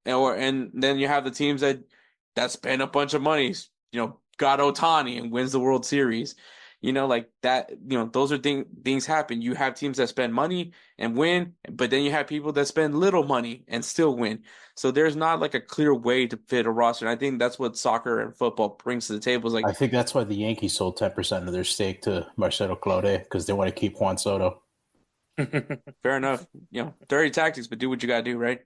And then you have the teams that spend a bunch of money, got Ohtani and wins the World Series. Like that, those are things happen. You have teams that spend money and win, but then you have people that spend little money and still win. So there's not like a clear way to fit a roster. And I think that's what soccer and football brings to the table. Is like,
I think that's why the Yankees sold 10% of their stake to Marcelo Claude, because they want to keep Juan Soto.
Fair enough. Dirty tactics, but do what you got to do, right?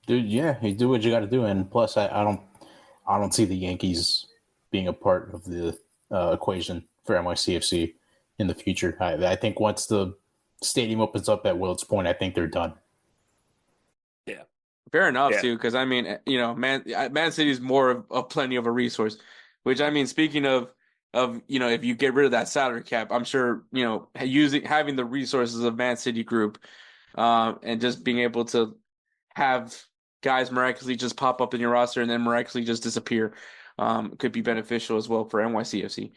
Dude, yeah, you do what you got to do. And plus, I don't see the Yankees being a part of the equation for NYCFC in the future. I think once the stadium opens up at Willet's Point, I think they're done.
Yeah, fair enough too. Because I mean, Man City is more of plenty of a resource. Which I mean, speaking of if you get rid of that salary cap, I'm sure having the resources of Man City Group, and just being able to have guys miraculously just pop up in your roster and then miraculously just disappear. Could be beneficial as well for NYCFC.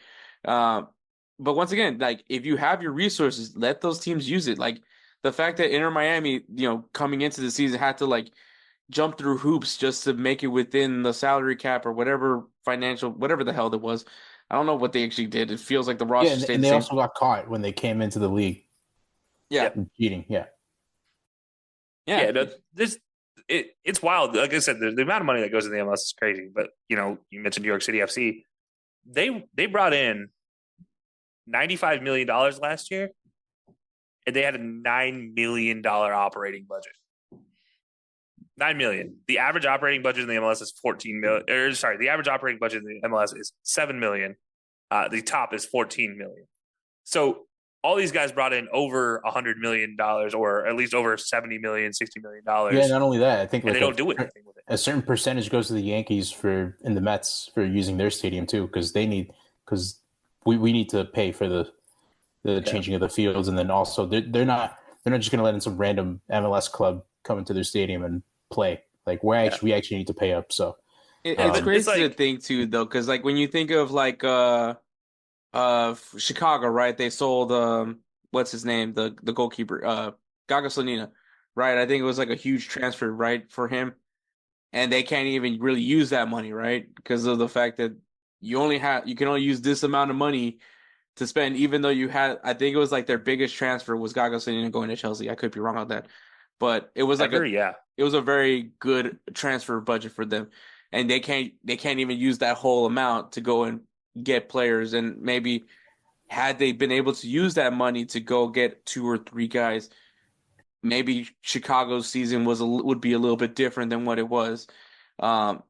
But once again, like if you have your resources, let those teams use it. Like the fact that Inter Miami, coming into the season had to like jump through hoops just to make it within the salary cap or whatever whatever the hell it was. I don't know what they actually did. It feels like the roster stayed
and
the
they
same.
also got caught when they came into the league.
Yeah.
Cheating. Yeah.
It's wild. Like I said, the amount of money that goes in the MLS is crazy. But you mentioned New York City FC. They brought in $95 million last year, and they had a $9 million operating budget. $9 million. The average operating budget in the MLS is $14 million. The average operating budget in the MLS is $7 million. The top is $14 million. So all these guys brought in over $100 million, or at least over $70 million, $60 million.
Yeah, not only that, I think
and they don't do anything with it.
A certain percentage goes to the Yankees and the Mets for using their stadium too, because we need to pay for the changing of the fields, and then also they're not just going to let in some random MLS club come into their stadium and play. Like we actually need to pay up. So
it's crazy to think too, though, because like when you think of like Chicago, right? They sold what's his name, the goalkeeper, Gaga Slanina, right? I think it was like a huge transfer, right, for him, and they can't even really use that money, right, because of the fact that you can only use this amount of money to spend, even though I think it was like their biggest transfer was Gaga Slanina going to Chelsea. I could be wrong on that, but it was it was a very good transfer budget for them, and they can't even use that whole amount to go and get players. And maybe had they been able to use that money to go get 2 or 3 guys, maybe Chicago's season would be a little bit different than what it was. And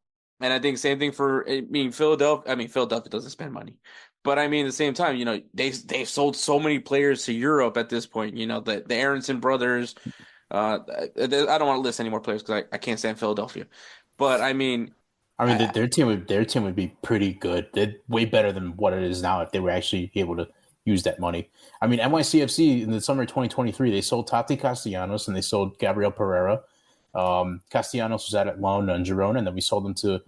I think same thing for Philadelphia. I mean, Philadelphia doesn't spend money, but I mean at the same time, they've sold so many players to Europe at this point. The Aronson brothers. I don't want to list any more players because I can't stand Philadelphia, but I mean,
their team would be pretty good. They're way better than what it is now if they were actually able to use that money. I mean, NYCFC in the summer of 2023, they sold Tati Castellanos and they sold Gabriel Pereira. Castellanos was out at loan in Girona, and then we sold him to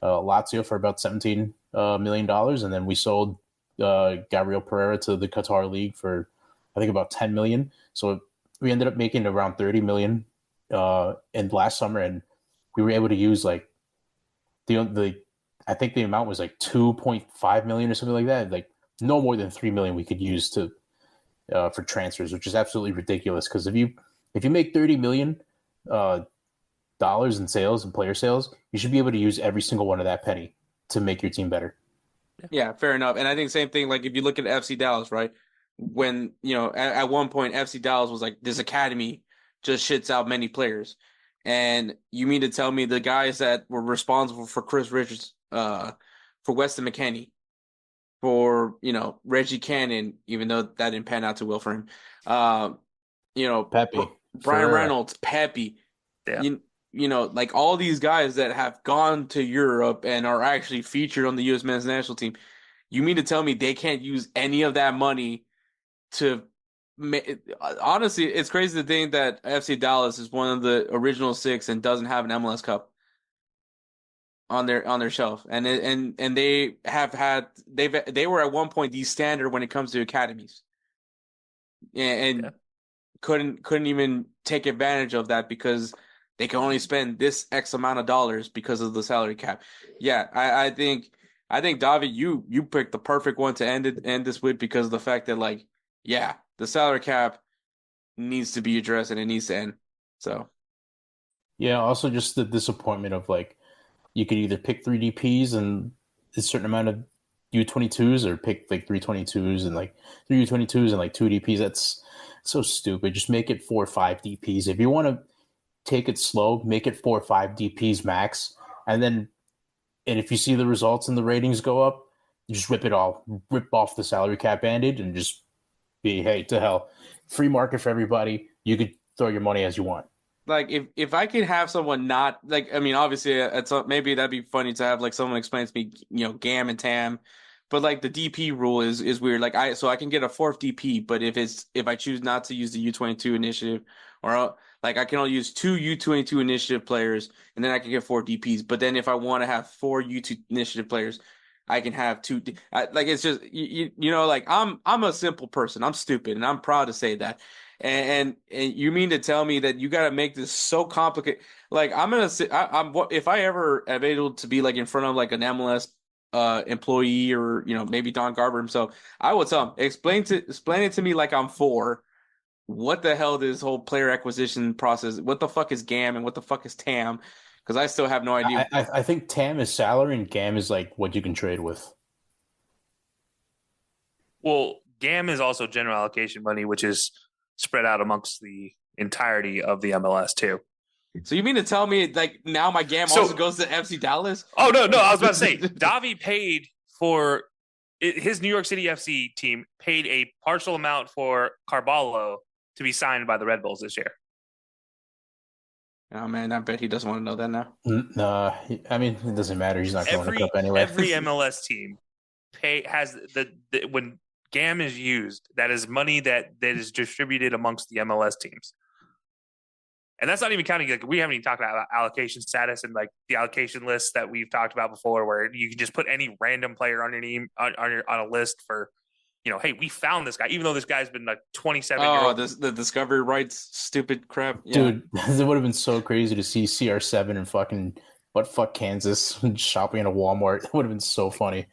Lazio for about $17 million, and then we sold Gabriel Pereira to the Qatar League for I think about $10 million. So we ended up making around $30 million in last summer, and we were able to use like I think the amount was like $2.5 million or something like that. Like no more than $3 million we could use for transfers, which is absolutely ridiculous. Because if you make $30 million dollars in sales and player sales, you should be able to use every single one of that penny to make your team better.
Yeah, fair enough. And I think same thing. Like if you look at FC Dallas, right? When at one point FC Dallas was like, this academy just shits out many players. And you mean to tell me the guys that were responsible for Chris Richards, for Weston McKennie, for Reggie Cannon, even though that didn't pan out too well for him,
Pepe,
Brian Reynolds, Pepe, like all these guys that have gone to Europe and are actually featured on the U.S. men's national team. You mean to tell me they can't use any of that money to? Honestly, it's crazy to think that FC Dallas is one of the original 6 and doesn't have an MLS Cup on their shelf, and they were at one point the standard when it comes to academies, and couldn't even take advantage of that because they can only spend this X amount of dollars because of the salary cap. Yeah, I think Davi, you picked the perfect one to end this with because of the fact that the salary cap needs to be addressed and it needs to end. So,
yeah. Also, just the disappointment of you could either pick 3 DPs and a certain amount of U22s, or pick 3 22s and 3 U22s and 2 DPs. That's so stupid. Just make it 4 or 5 DPs. If you want to take it slow, make it 4 or 5 DPs max, and if you see the results and the ratings go up, you just rip off the salary cap bandage and just be, hey, to hell, free market for everybody. You could throw your money as you want.
Like if I could have someone not obviously maybe that'd be funny to have someone explain to me GAM and TAM, but the DP rule is weird. I can get a 4th DP, but if I choose not to use the U22 initiative, or Like I can only use 2 U22 initiative players, and then I can get 4 DPs. But then if I want to have 4 U2 initiative players, I can have 2. Like it's just like I'm a simple person. I'm stupid, and I'm proud to say that. And you mean to tell me that you got to make this so complicated? Like I'm gonna sit. I'm if I ever am able to be like in front of like an MLS employee or maybe Don Garber himself, I will tell him explain it to me like I'm 4. What the hell this whole player acquisition process? What the fuck is GAM and what the fuck is TAM? Because I still have no idea.
I think TAM is salary and GAM is like what you can trade with.
Well, GAM is also general allocation money, which is spread out amongst the entirety of the MLS too.
So you mean to tell me like now my GAM also goes to FC Dallas?
Oh no, I was about to say Davi paid for his New York City FC team paid a partial amount for Carvalho to be signed by the Red Bulls this year.
Oh man, I bet he doesn't want to know that now.
No, I mean it doesn't matter. He's not going to cup anyway.
Every MLS team has the when GAM is used, that is money that is distributed amongst the MLS teams. And that's not even counting, like we haven't even talked about allocation status and like the allocation lists that we've talked about before, where you can just put any random player on your name on a list for, hey, we found this guy, even though this guy's been like 27-year-old.
Oh, the discovery rights, stupid crap. Yeah.
Dude, it would have been so crazy to see CR7 and fucking Kansas shopping in a Walmart. It would have been so funny.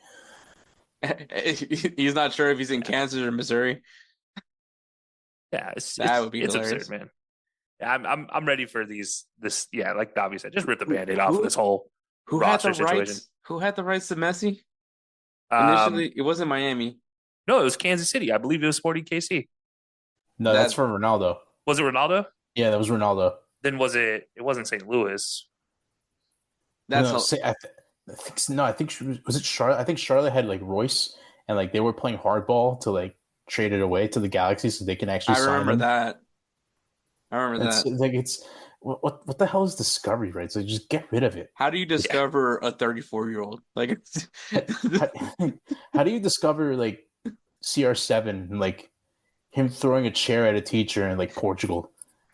He's not sure if he's in Kansas or Missouri.
Yeah,
that would be hilarious,
absurd, man. I'm ready for this. Yeah, like Davi said, just rip the Band-Aid off of this whole roster situation.
Who had the rights to Messi? Initially, it wasn't Miami.
No, it was Kansas City. I believe it was Sporting KC.
No, that's for Ronaldo.
Was it Ronaldo?
Yeah, that was Ronaldo.
Then was it? It wasn't St. Louis.
I think was it Charlotte? I think Charlotte had like Royce, and like they were playing hardball to like trade it away to the Galaxy so they can actually.
I remember that.
Like it's what the hell is discovery rights? Like just get rid of it.
How do you discover a 34-year-old? Like,
how do you discover like CR7 and like him throwing a chair at a techer in like Portugal?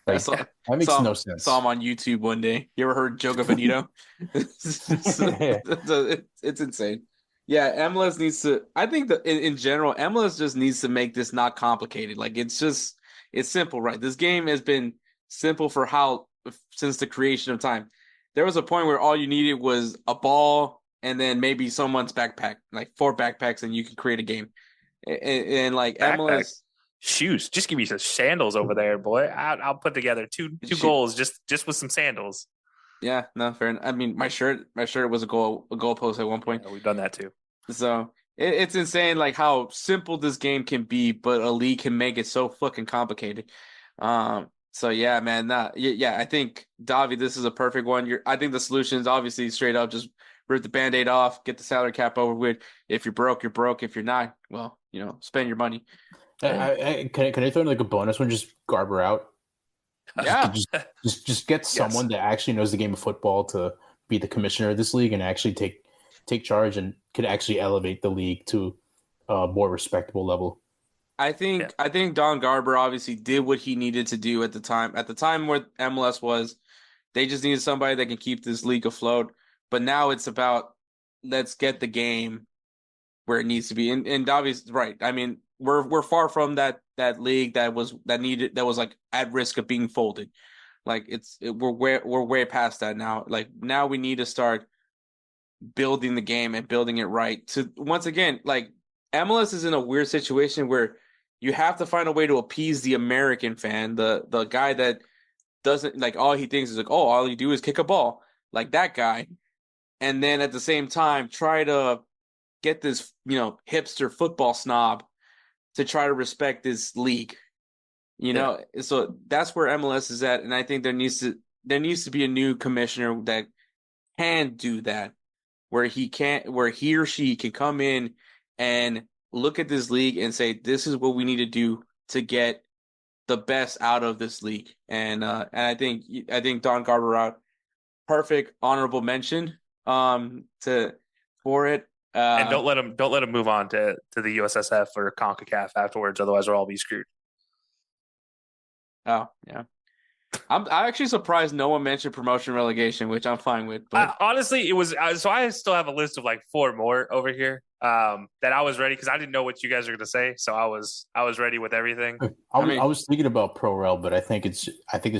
Like, that makes no sense.
Saw him on YouTube one day. You ever heard Joga Benito? It's insane. Yeah, MLS needs to. I think that in general, MLS just needs to make this not complicated. Like it's simple, right? This game has been simple since the creation of time. There was a point where all you needed was a ball and then maybe someone's backpack, like 4 backpacks, and you can create a game. And like backpack. MLS.
Shoes, just give me some sandals over there, boy. I'll put together two goals just with some sandals.
Yeah, no, fair enough. I mean, my shirt was a goalpost at one point.
Yeah, we've done that too.
So it's insane, like how simple this game can be, but a league can make it so fucking complicated. So yeah, man, I think Davi, this is a perfect one. I think the solution is obviously straight up just rip the Band-Aid off, get the salary cap over with. If you're broke, you're broke. If you're not, well, spend your money.
Can I throw in like a bonus one? Just Garber out.
Yeah,
just get someone that actually knows the game of football to be the commissioner of this league and actually take charge and could actually elevate the league to a more respectable level.
I think Don Garber obviously did what he needed to do at the time. At the time where MLS was, they just needed somebody that can keep this league afloat. But now it's about let's get the game where it needs to be. And Davi's right. I mean, we're far from that league that was like at risk of being folded. Like we're way past that now. Like now we need to start building the game and building it right. To once again, like MLS is in a weird situation where you have to find a way to appease the American fan, the guy that doesn't like all he thinks is like, oh, all you do is kick a ball, like that guy, and then at the same time try to get this hipster football snob to try to respect this league, So that's where MLS is at, and I think there needs to be a new commissioner that can do that, where he or she can come in and look at this league and say, this is what we need to do to get the best out of this league. And I think Don Garber out, perfect honorable mention for it.
And don't let him move on to the USSF or CONCACAF afterwards. Otherwise, we'll all be screwed.
Oh yeah. I'm actually surprised no one mentioned promotion relegation, which I'm fine with. But
Honestly, it was so I still have a list of like 4 more over here that I was ready because I didn't know what you guys were going to say, so I was ready with everything.
I was thinking about Pro Rel, but I think it's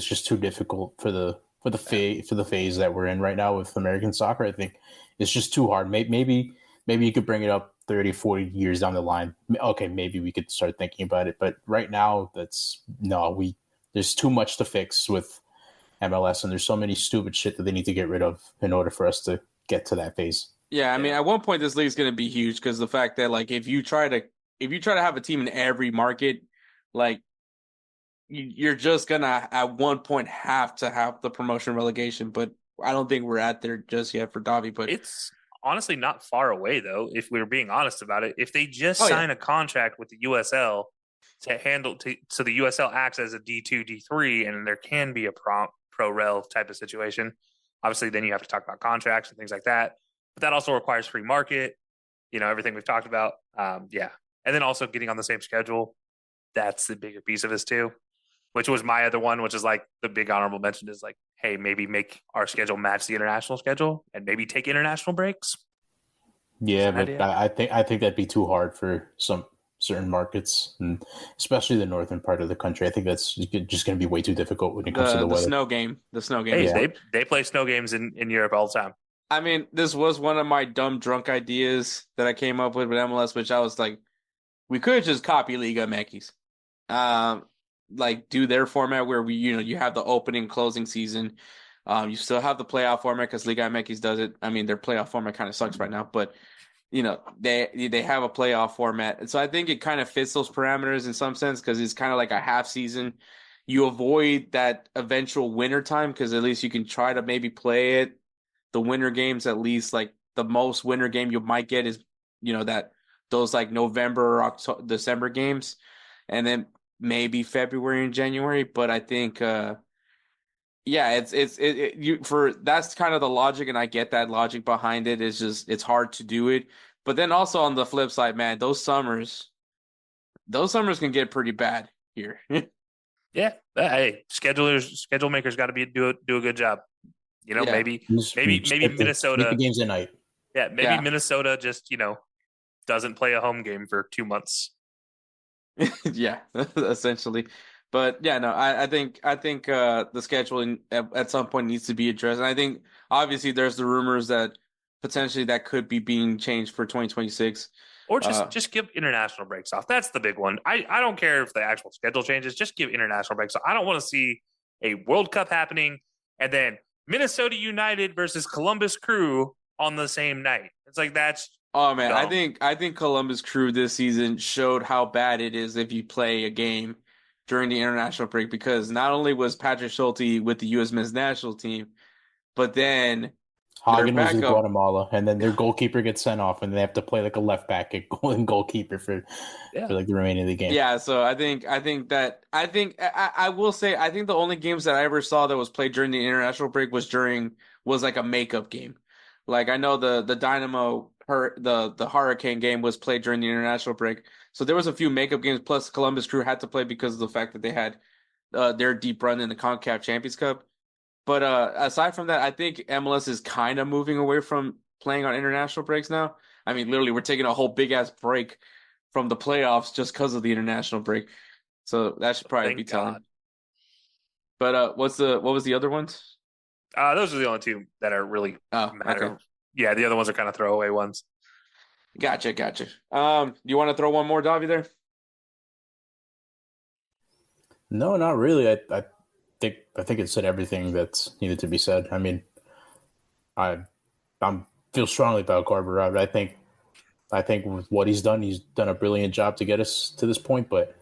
just too difficult for the phase that we're in right now with American soccer. I think it's just too hard. Maybe you could bring it up 30, 40 years down the line. Okay, maybe we could start thinking about it. But right now, there's too much to fix with MLS, and there's so many stupid shit that they need to get rid of in order for us to get to that phase.
yeah, I mean, at one point this league's going to be huge because the fact that like if you try to have a team in every market, like you're just gonna at one point have to have the promotion relegation. But I don't think we're at there just yet for Davi. But
It's honestly not far away though, if we were being honest about it. If they just
Oh, yeah.
sign a contract with the USL so the USL acts as a D2, D3, and there can be a pro rel type of situation. Obviously, then you have to talk about contracts and things like that. But that also requires free market, everything we've talked about. Yeah. And then also getting on the same schedule. That's the bigger piece of this too, which was my other one, which is like the big honorable mention is like, hey, maybe make our schedule match the international schedule and maybe take international breaks.
Yeah, but I think that'd be too hard for some certain markets, and especially the northern part of the country. I think that's just going to be way too difficult when it comes to the weather.
The snow game.
Hey, they play snow games in Europe all the time.
I mean, this was one of my dumb drunk ideas that I came up with MLS, which I was like, we could just copy Liga MX. Like do their format where you have the opening closing season. You still have the playoff format because Liga MX does it. I mean, their playoff format kind of sucks right now, but they have a playoff format. And so I think it kind of fits those parameters in some sense because it's kind of like a half season. You avoid that eventual winter time because at least you can try to maybe play it. The winter games, at least like the most winter game you might get is, that those like November or October, December games, and then maybe February and January. But I think, yeah, that's kind of the logic, and I get that logic behind it. It's just it's hard to do it. But then also on the flip side, man, those summers can get pretty bad here.
Yeah, hey, schedule makers got to do a good job. Maybe Minnesota
keep the games at night.
Yeah, maybe Minnesota just doesn't play a home game for 2 months.
Yeah, essentially. But yeah, no, I think the scheduling at some point needs to be addressed. And I think obviously there's the rumors that potentially that could be being changed for 2026.
Or just give international breaks off. That's the big one. I don't care if the actual schedule changes. Just give international breaks off. I don't want to see a World Cup happening and then Minnesota United versus Columbus Crew on the same night. It's like that's
Oh man,
dumb.
I think Columbus Crew this season showed how bad it is if you play a game during the international break because not only was Patrick Schulte with the U.S. men's national team, but then
Hagen was with Guatemala, and then their goalkeeper gets sent off, and they have to play like a left back and goalkeeper for like the remaining of the game.
Yeah, so I will say I think the only games that I ever saw that was played during the international break was like a makeup game. Like I know the Dynamo the Hurricane game was played during the international break. So there was a few makeup games plus Columbus Crew had to play because of the fact that they had their deep run in the CONCACAF Champions Cup. But aside from that, I think MLS is kind of moving away from playing on international breaks now. I mean, literally, we're taking a whole big ass break from the playoffs just because of the international break. So that should probably be telling. But what was the other ones?
Those are the only two that are really matter. Okay. Yeah, the other ones are kind of throwaway ones.
Gotcha. Do you want to throw one more, Davi, there?
No, not really. I think it said everything that's needed to be said. I mean, I feel strongly about Carver. I think with what he's done a brilliant job to get us to this point. But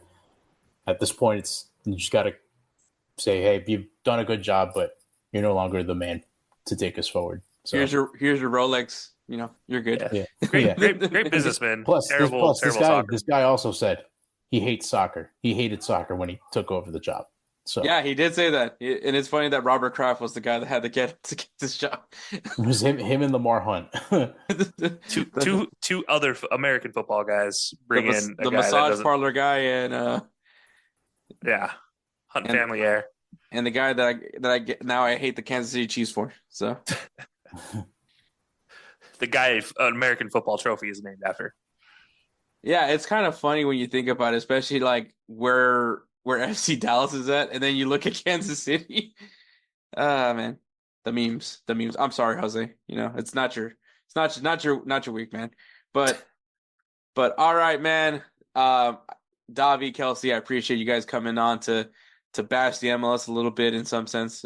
at this point, you just got to say, hey, you've done a good job, but you're no longer the man to take us forward. So
here's your Rolex. You're good.
Yeah. Great businessman.
Plus, this guy also said he hates soccer. He hated soccer when he took over the job. So
yeah, he did say that, and it's funny that Robert Kraft was the guy that had to get this job.
It was him and Lamar Hunt.
two other American football guys bring in
the massage parlor guy and
Hunt family heir.
and the guy that I get now I hate the Kansas City Chiefs for. So
The guy an American football trophy is named after.
yeah, it's kind of funny when you think about it, especially like where FC Dallas is at, and then you look at Kansas City. Man, the memes. I'm sorry, Jose. You know, it's not your week, man. But all right, man. Davi, Kelcey, I appreciate you guys coming on to bash the MLS a little bit in some sense.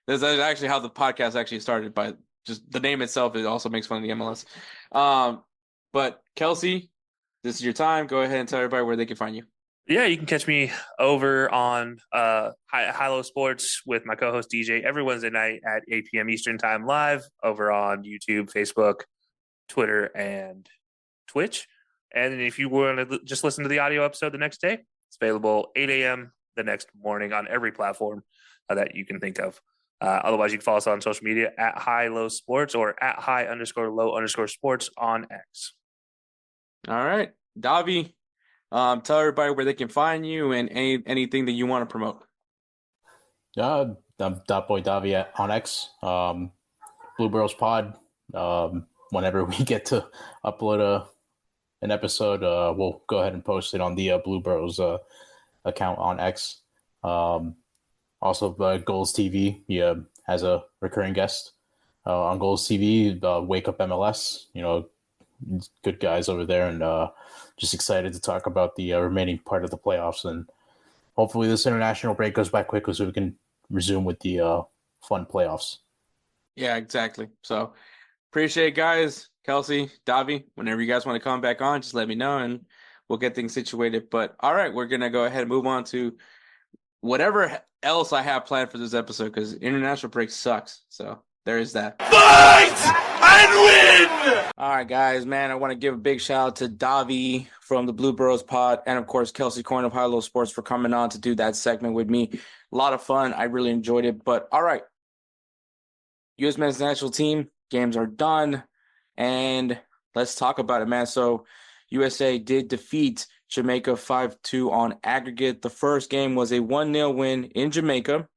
That's actually how the podcast actually started, by just the name itself. It also makes fun of the MLS. But Kelcey, this is your time. Go ahead and tell everybody where they can find you.
Yeah, you can catch me over on Hilo Sports with my co-host DJ every Wednesday night at 8 p.m. Eastern Time live over on YouTube, Facebook, Twitter, and Twitch. And if you want to just listen to the audio episode the next day, it's available 8 a.m. the next morning on every platform that you can think of. Otherwise, you can follow us on social media at Hilo Sports or at high_low_sports on X.
All right, Davi, tell everybody where they can find you and anything that you want to promote.
I'm Dot Boy Davi on X. Boroughs Pod. Whenever we get to upload an episode, we'll go ahead and post it on the Boroughs account on X. Also, GolzTV has a recurring guest on GolzTV. Wake Up MLS. You know, good guys over there, and just excited to talk about the remaining part of the playoffs, and hopefully this international break goes by quickly so we can resume with the fun playoffs.
Yeah, exactly. So appreciate it, guys. Kelcey, Davi, whenever you guys want to come back on, just let me know and we'll get things situated. But all right, we're going to go ahead and move on to whatever else I have planned for this episode, because international break sucks. So there is that. Fight and win! All right, guys, man, I want to give a big shout out to Davi from the Boroughs Pod and, of course, Kelcey Coyne of Hilo Sports for coming on to do that segment with me. A lot of fun. I really enjoyed it. But all right, U.S. men's national team games are done, and let's talk about it, man. So USA did defeat Jamaica 5-2 on aggregate. The first game was a 1-0 win in Jamaica.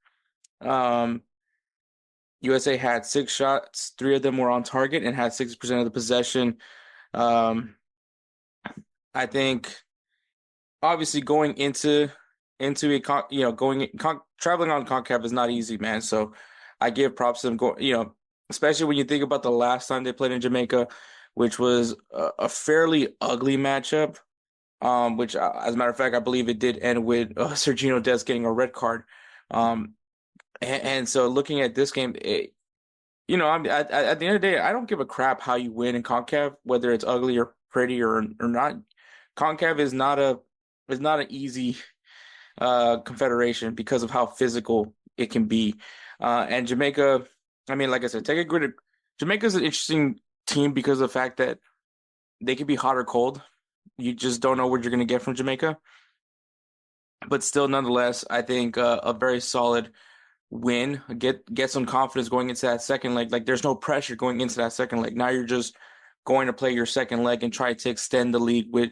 USA had 6 shots. 3 of them were on target and had 60% of the possession. I think obviously going into a traveling on CONCACAF is not easy, man. So I give props to them. Especially when you think about the last time they played in Jamaica, which was a fairly ugly matchup. Which, as a matter of fact, I believe it did end with Sergino Dest getting a red card. And so looking at this game, at the end of the day, I don't give a crap how you win in CONCACAF, whether it's ugly or pretty or not. CONCACAF is not an easy confederation because of how physical it can be. And Jamaica, I mean, like I said, Jamaica's an interesting team because of the fact that they can be hot or cold. You just don't know what you're going to get from Jamaica. But still, nonetheless, I think a very solid win. Get some confidence going into that second leg. Like, there's no pressure going into that second leg. Now you're just going to play your second leg and try to extend the lead with.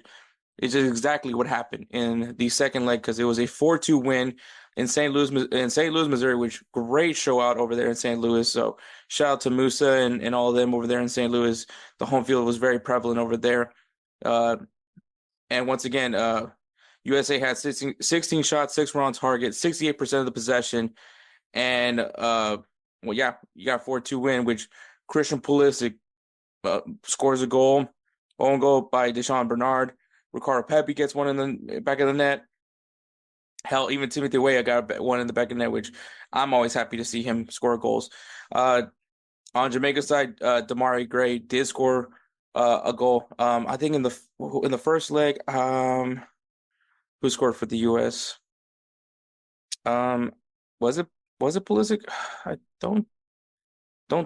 It's just exactly what happened in the second leg, because it was a 4-2 win in St. Louis, Missouri, which great show out over there in St. Louis. So shout out to Musa and all of them over there in St. Louis. The home field was very prevalent over there. And once again, USA had 16 shots, 6 were on target, 68% of the possession. And, you got 4-2 win, which Christian Pulisic scores a goal. Own goal by Deshaun Bernard. Ricardo Pepi gets one in the back of the net. Hell, even Timothy Weah got one in the back of the net, which I'm always happy to see him score goals. On Jamaica's side, Damari Gray did score a goal. I think in the first leg, who scored for the U.S.? Was it Pulisic? I don't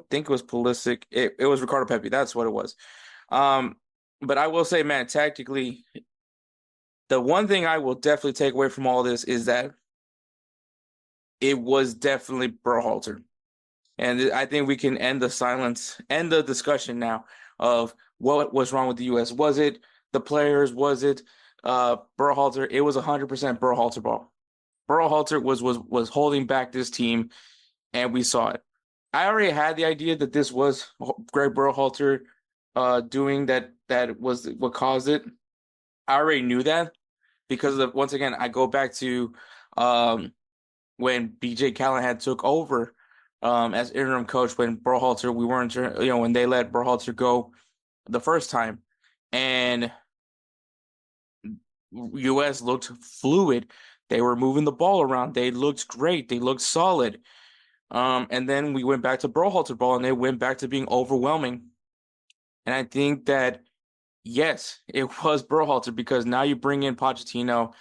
think it was Pulisic. It was Ricardo Pepi. That's what it was. But I will say, man, tactically, the one thing I will definitely take away from all this is that it was definitely Berhalter. And I think we can end the discussion now of what was wrong with the U.S. Was it the players? Was it Berhalter? It was 100% Berhalter ball. Berhalter was holding back this team, and we saw it. I already had the idea that this was Greg Berhalter doing that. That was what caused it. I already knew that because once again, I go back to when BJ Callahan took over as interim coach when Berhalter we weren't when they let Berhalter go the first time, and US looked fluid. They were moving the ball around. They looked great. They looked solid. And then we went back to Berhalter ball, and they went back to being overwhelming. And I think that yes, it was Berhalter because now you bring in Pochettino,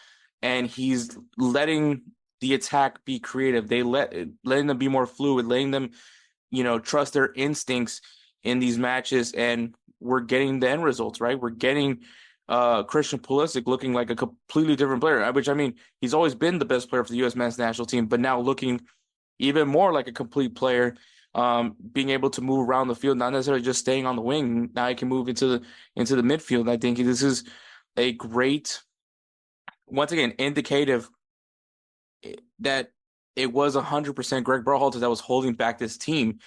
and he's letting the attack be creative. Letting them be more fluid, letting them, trust their instincts in these matches, and we're getting the end results, right? We're getting Christian Pulisic looking like a completely different player, which I mean, he's always been the best player for the U.S. men's national team, but now looking even more like a complete player, being able to move around the field, not necessarily just staying on the wing. Now he can move into the midfield. I think this is a great, once again, indicative that it was 100% Greg Berhalter that was holding back this team.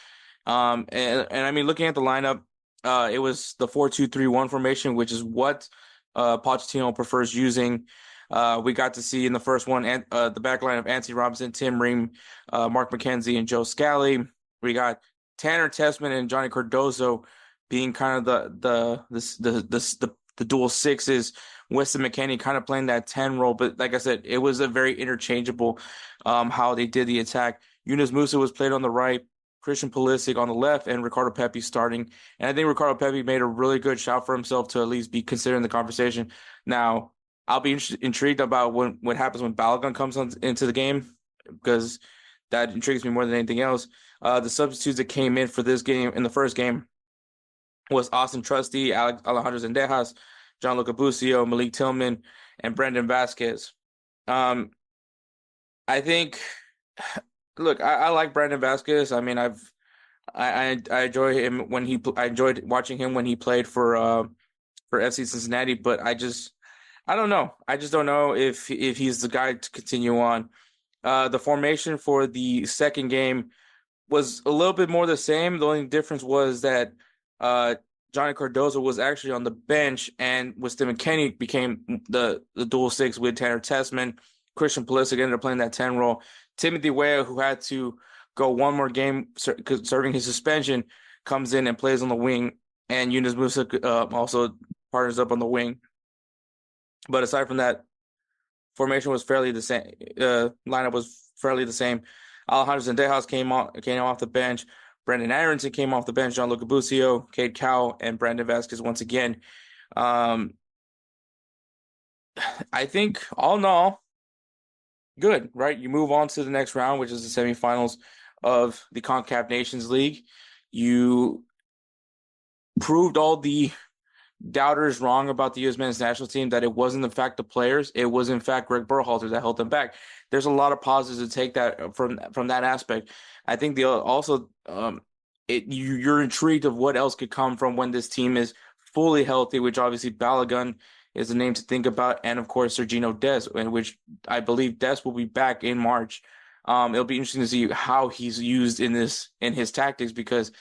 And I mean, looking at the lineup, it was the 4-2-3-1 formation, which is what Pochettino prefers using. We got to see in the first one the back line of Anthony Robinson, Tim Ream, Mark McKenzie, and Joe Scally. We got Tanner Tessman and Johnny Cardozo being kind of the dual sixes. Weston McKennie kind of playing that 10 role, but like I said, it was a very interchangeable how they did the attack. Yunus Musa was played on the right, Christian Pulisic on the left, and Ricardo Pepi starting. And I think Ricardo Pepi made a really good shot for himself to at least be considered in the conversation. Now, I'll be intrigued about what happens when Balogun comes into the game, because that intrigues me more than anything else. The substitutes that came in for this game, in the first game, was Austin Trusty, Alejandro Zendejas, Gianluca Busio, Malik Tillman, and Brendan Vasquez. I think, look, I like Brendan Vasquez. I mean, I enjoy him I enjoyed watching him when he played for FC Cincinnati, but I don't know. I just don't know if he's the guy to continue on. The formation for the second game was a little bit more the same. The only difference was that Johnny Cardozo was actually on the bench, and Weston McKennie became the dual six with Tanner Tessman. Christian Pulisic ended up playing that 10 role. Timothy Weah, who had to go one more game serving his suspension, comes in and plays on the wing, and Yunus Musa also partners up on the wing. But aside from that, formation was fairly the same. Lineup was fairly the same. Alejandro Zendejas came off the bench. Brendan Aronson came off the bench. Gianluca Busio, Cade Cowell, and Brandon Vasquez once again. I think all in all, good, right? You move on to the next round, which is the semifinals of the CONCACAF Nations League. You proved all the doubters wrong about the U.S. men's national team, that it wasn't in fact the players, it was in fact Greg Berhalter that held them back. There's a lot of positives to take that from that aspect. I think you're intrigued of what else could come from when this team is fully healthy, which obviously Balogun is the name to think about, and of course Sergino Dest, in which I believe Dest will be back in March. It'll be interesting to see how he's used in his tactics, because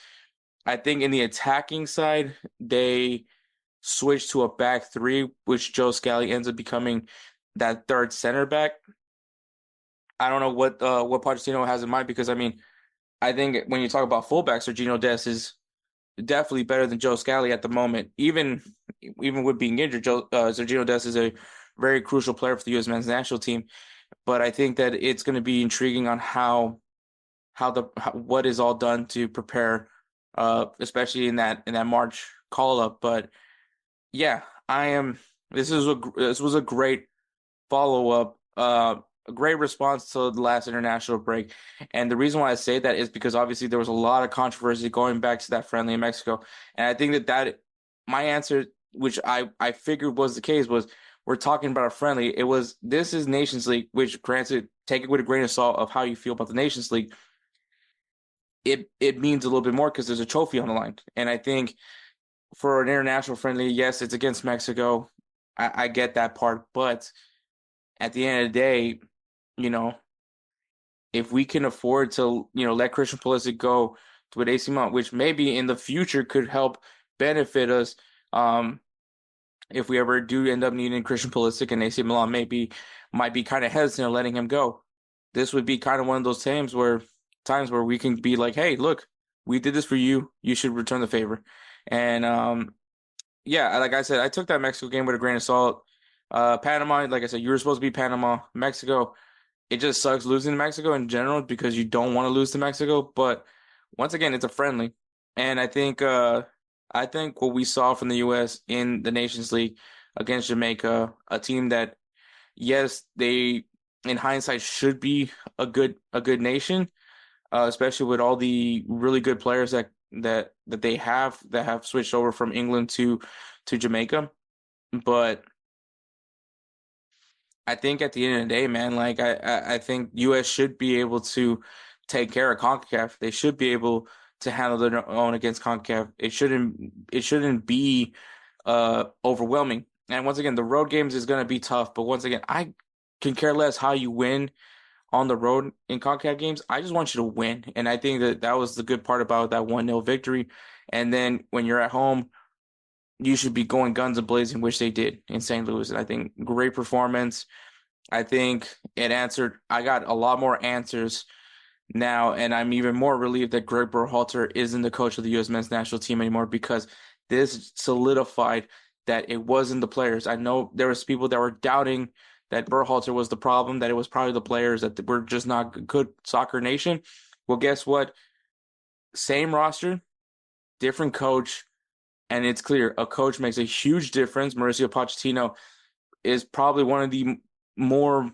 I think in the attacking side they switch to a back three, which Joe Scally ends up becoming that third center back. I don't know what Pochettino has in mind, because I mean, I think when you talk about fullbacks, Sergino Dest is definitely better than Joe Scally at the moment. Even with being injured, Sergino Dest is a very crucial player for the U.S. men's national team. But I think that it's going to be intriguing on what is all done to prepare, especially in that March call up. But yeah, this was a great follow up, a great response to the last international break. And the reason why I say that is because obviously there was a lot of controversy going back to that friendly in Mexico. And I think that my answer, which I figured was the case, was we're talking about a friendly. This is Nations League, which granted, take it with a grain of salt of how you feel about the Nations League. It means a little bit more because there's a trophy on the line. And I think for an international friendly, yes, it's against Mexico. I get that part. But at the end of the day, you know, if we can afford to, let Christian Pulisic go with AC Milan, which maybe in the future could help benefit us, if we ever do end up needing Christian Pulisic, and AC Milan might be kind of hesitant on letting him go. This would be kind of one of those times where we can be like, hey, look, we did this for you. You should return the favor. And yeah, like I said, I took that Mexico game with a grain of salt. Panama, like I said, you were supposed to be Panama. Mexico, it just sucks losing to Mexico in general because you don't want to lose to Mexico. But once again, it's a friendly. And I think what we saw from the U.S. in the Nations League against Jamaica, a team that, yes, they in hindsight should be a good nation, especially with all the really good players that they have switched over from England to Jamaica. But I think at the end of the day, man, like I think U.S. should be able to take care of CONCACAF. They should be able to handle their own against CONCACAF. It shouldn't be overwhelming. And once again, the road games is going to be tough. But once again, I can care less how you win on the road in CONCACAF games. I just want you to win. And I think that was the good part about that 1-0 victory. And then when you're at home, you should be going guns a-blazing, which they did in St. Louis. And I think great performance. I think it answered. I got a lot more answers now, and I'm even more relieved that Greg Berhalter isn't the coach of the U.S. men's national team anymore, because this solidified that it wasn't the players. I know there was people that were doubting that Berhalter was the problem, that it was probably the players, that we're just not a good soccer nation. Well, guess what? Same roster, different coach, and it's clear a coach makes a huge difference. Mauricio Pochettino is probably one of the more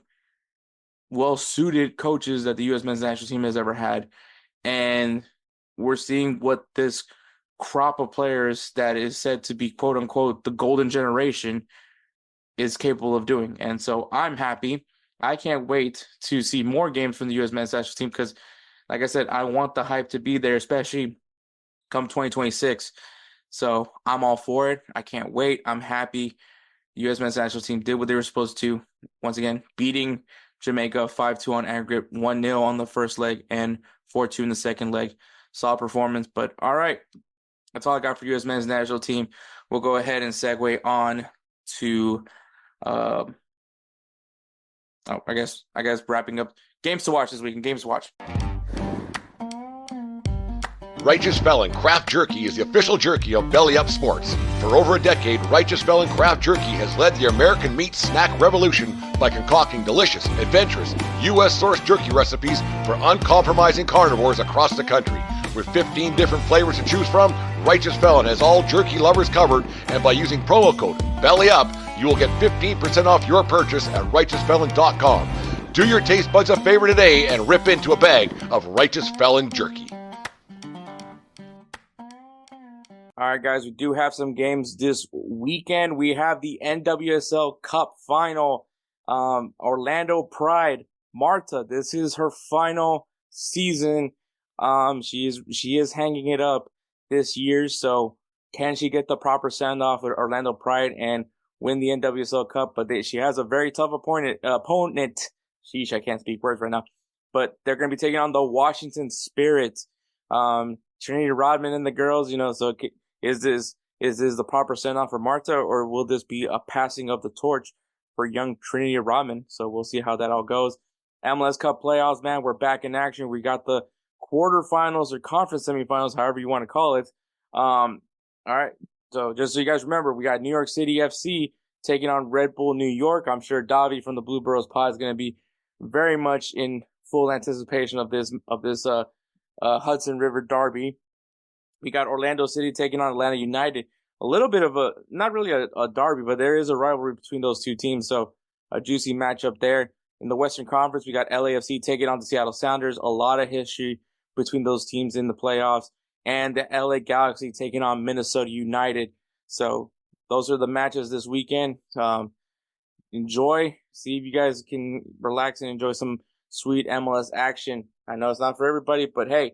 well-suited coaches that the U.S. men's national team has ever had. And we're seeing what this crop of players that is said to be, quote-unquote, the golden generation is capable of doing. And so I'm happy. I can't wait to see more games from the U.S. men's national team because, like I said, I want the hype to be there, especially come 2026. So I'm all for it. I can't wait. I'm happy. The U.S. men's national team did what they were supposed to. Once again, beating Jamaica 5-2 on aggregate, 1-0 on the first leg, and 4-2 in the second leg. Solid performance. But all right, that's all I got for U.S. men's national team. We'll go ahead and segue on to, I guess wrapping up games to watch this week and games to watch.
Righteous Felon Craft Jerky is the official jerky of Belly Up Sports. For over a decade, Righteous Felon Craft Jerky has led the American meat snack revolution by concocting delicious, adventurous, U.S.-sourced jerky recipes for uncompromising carnivores across the country. With 15 different flavors to choose from, Righteous Felon has all jerky lovers covered, and by using promo code BELLYUP, you will get 15% off your purchase at RighteousFelon.com. Do your taste buds a favor today and rip into a bag of Righteous Felon Jerky.
All right, guys, we do have some games this weekend. We have the NWSL Cup final. Orlando Pride, Marta, this is her final season. She is hanging it up this year. So can she get the proper send off with Orlando Pride and win the NWSL Cup? But she has a very tough opponent. Sheesh, I can't speak words right now. But they're going to be taking on the Washington Spirit. Trinity Rodman and the girls, so is this the proper send off for Marta, or will this be a passing of the torch for young Trinity Rodman? So we'll see how that all goes. MLS Cup playoffs, man, we're back in action. We got the quarterfinals or conference semifinals, however you want to call it. All right. So just so you guys remember, we got New York City FC taking on Red Bull New York. I'm sure Davi from the Blue Boroughs Pod is going to be very much in full anticipation of this Hudson River derby. We got Orlando City taking on Atlanta United. A little bit of not really a derby, but there is a rivalry between those two teams. So a juicy matchup there. In the Western Conference, we got LAFC taking on the Seattle Sounders. A lot of history between those teams in the playoffs. And the LA Galaxy taking on Minnesota United. So those are the matches this weekend. Enjoy. See if you guys can relax and enjoy some sweet MLS action. I know it's not for everybody, but hey,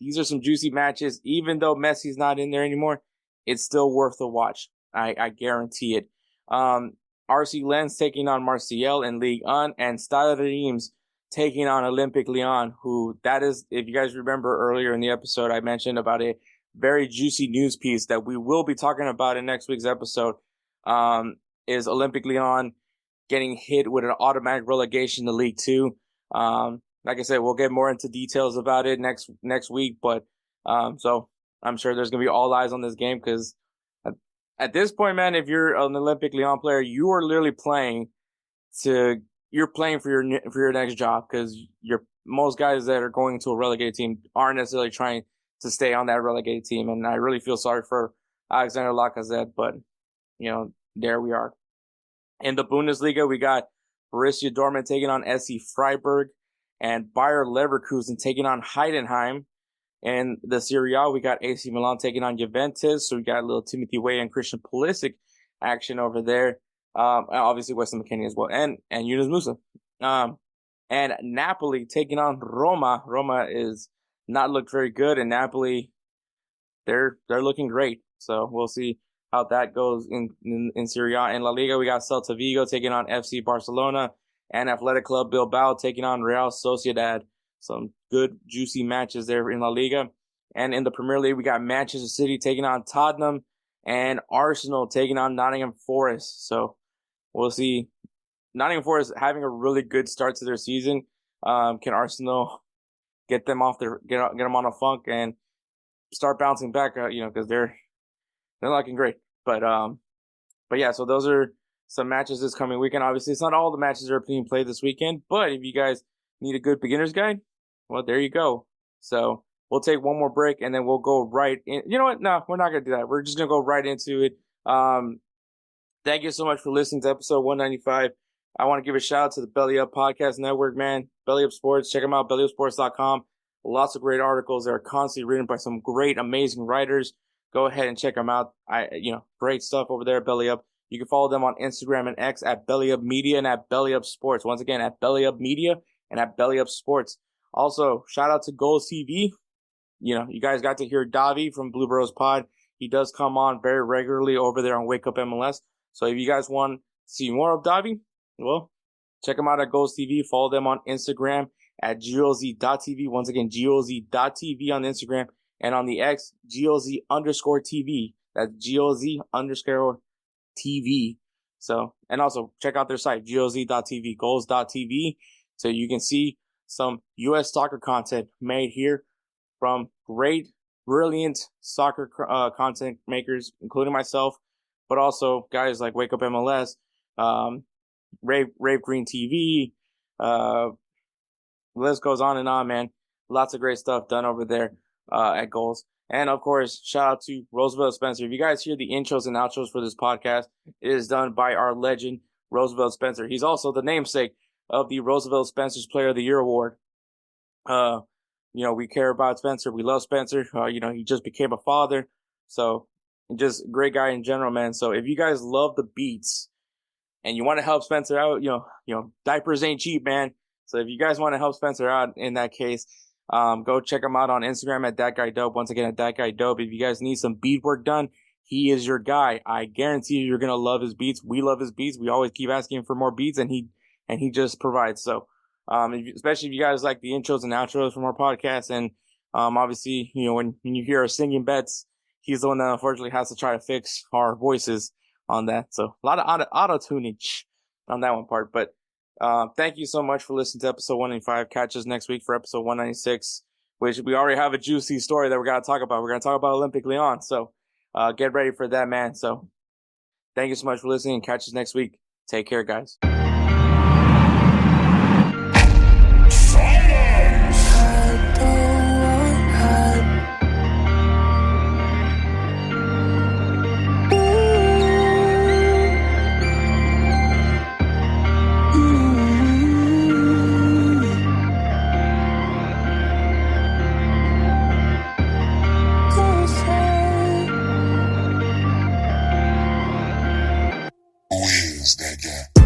these are some juicy matches. Even though Messi's not in there anymore, it's still worth the watch. I guarantee it. All RC Lens taking on Marseille in Ligue 1, and Stade Reims taking on Olympique Lyon, who that is, if you guys remember earlier in the episode, I mentioned about a very juicy news piece that we will be talking about in next week's episode, is Olympique Lyon getting hit with an automatic relegation to League 2. Like I said, we'll get more into details about it next week, but so I'm sure there's going to be all eyes on this game because at this point, man, if you're an Olympique Lyon player, you are literally playing for your next job because most guys that are going to a relegated team aren't necessarily trying to stay on that relegated team. And I really feel sorry for Alexander Lacazette, but there we are. In the Bundesliga, we got Borussia Dortmund taking on SC Freiburg and Bayer Leverkusen taking on Heidenheim. And the Serie A, we got AC Milan taking on Juventus. So we got a little Timothy Weah and Christian Pulisic action over there. Obviously Weston McKennie as well, and Yunus Musa. And Napoli taking on Roma. Roma is not looked very good, and Napoli, they're looking great. So we'll see how that goes in Serie A. In La Liga, we got Celta Vigo taking on FC Barcelona, and Athletic Club Bilbao taking on Real Sociedad. Some good, juicy matches there in La Liga. And in the Premier League, we got Manchester City taking on Tottenham, and Arsenal taking on Nottingham Forest. So we'll see. Nottingham Forest having a really good start to their season. Can Arsenal get them off get them on a funk and start bouncing back? Because they're looking great. But yeah. So those are some matches this coming weekend. Obviously, it's not all the matches that are being played this weekend. But if you guys need a good beginner's guide, well, there you go. So we'll take one more break and then we'll go right in. You know what? No, we're not going to do that. We're just going to go right into it. Thank you so much for listening to episode 195. I want to give a shout out to the Belly Up Podcast Network, man. Belly Up Sports. Check them out, BellyUpSports.com. Lots of great articles that are constantly written by some great, amazing writers. Go ahead and check them out. Great stuff over there at Belly Up. You can follow them on Instagram and X at Belly Up Media and at Belly Up Sports. Once again, at Belly Up Media and at Belly Up Sports. Also, shout out to GolzTV. You guys got to hear Davi from Boroughs Pod. He does come on very regularly over there on Wake Up MLS. So if you guys want to see more of Davi, well, check them out at GolzTV. Follow them on Instagram at GolZ.TV. Once again, GolZ.TV on Instagram. And on the X, GolZ_TV. That's GolZ_TV. So, and also check out their site, GolZ.TV, Golz.TV. So you can see some U.S. soccer content made here from great, brilliant soccer content makers, including myself, but also guys like Wake Up MLS, Rave Green TV, the list goes on and on, man. Lots of great stuff done over there at Golz. And of course, shout out to Roosevelt Spencer. If you guys hear the intros and outros for this podcast, it is done by our legend, Roosevelt Spencer. He's also the namesake of the Roosevelt Spencer's Player of the Year award. We care about Spencer. We love Spencer. He just became a father. So just a great guy in general, man. So if you guys love the beats and you want to help Spencer out, diapers ain't cheap, man. So if you guys want to help Spencer out in that case, go check him out on Instagram at ThatGuyDope. Once again, at ThatGuyDope. If you guys need some beat work done, he is your guy. I guarantee you're going to love his beats. We love his beats. We always keep asking him for more beats, and he just provides. So, especially if you guys like the intros and outros from our podcast. And, obviously, when you hear our singing bets, he's the one that unfortunately has to try to fix our voices on that. So a lot of auto-tunage on that one part. But, thank you so much for listening to episode 195. Catch us next week for episode 196, which we already have a juicy story that we're going to talk about. We're going to talk about Olympique Lyon. So, get ready for that, man. So thank you so much for listening and catch us next week. Take care, guys.
Who is that guy?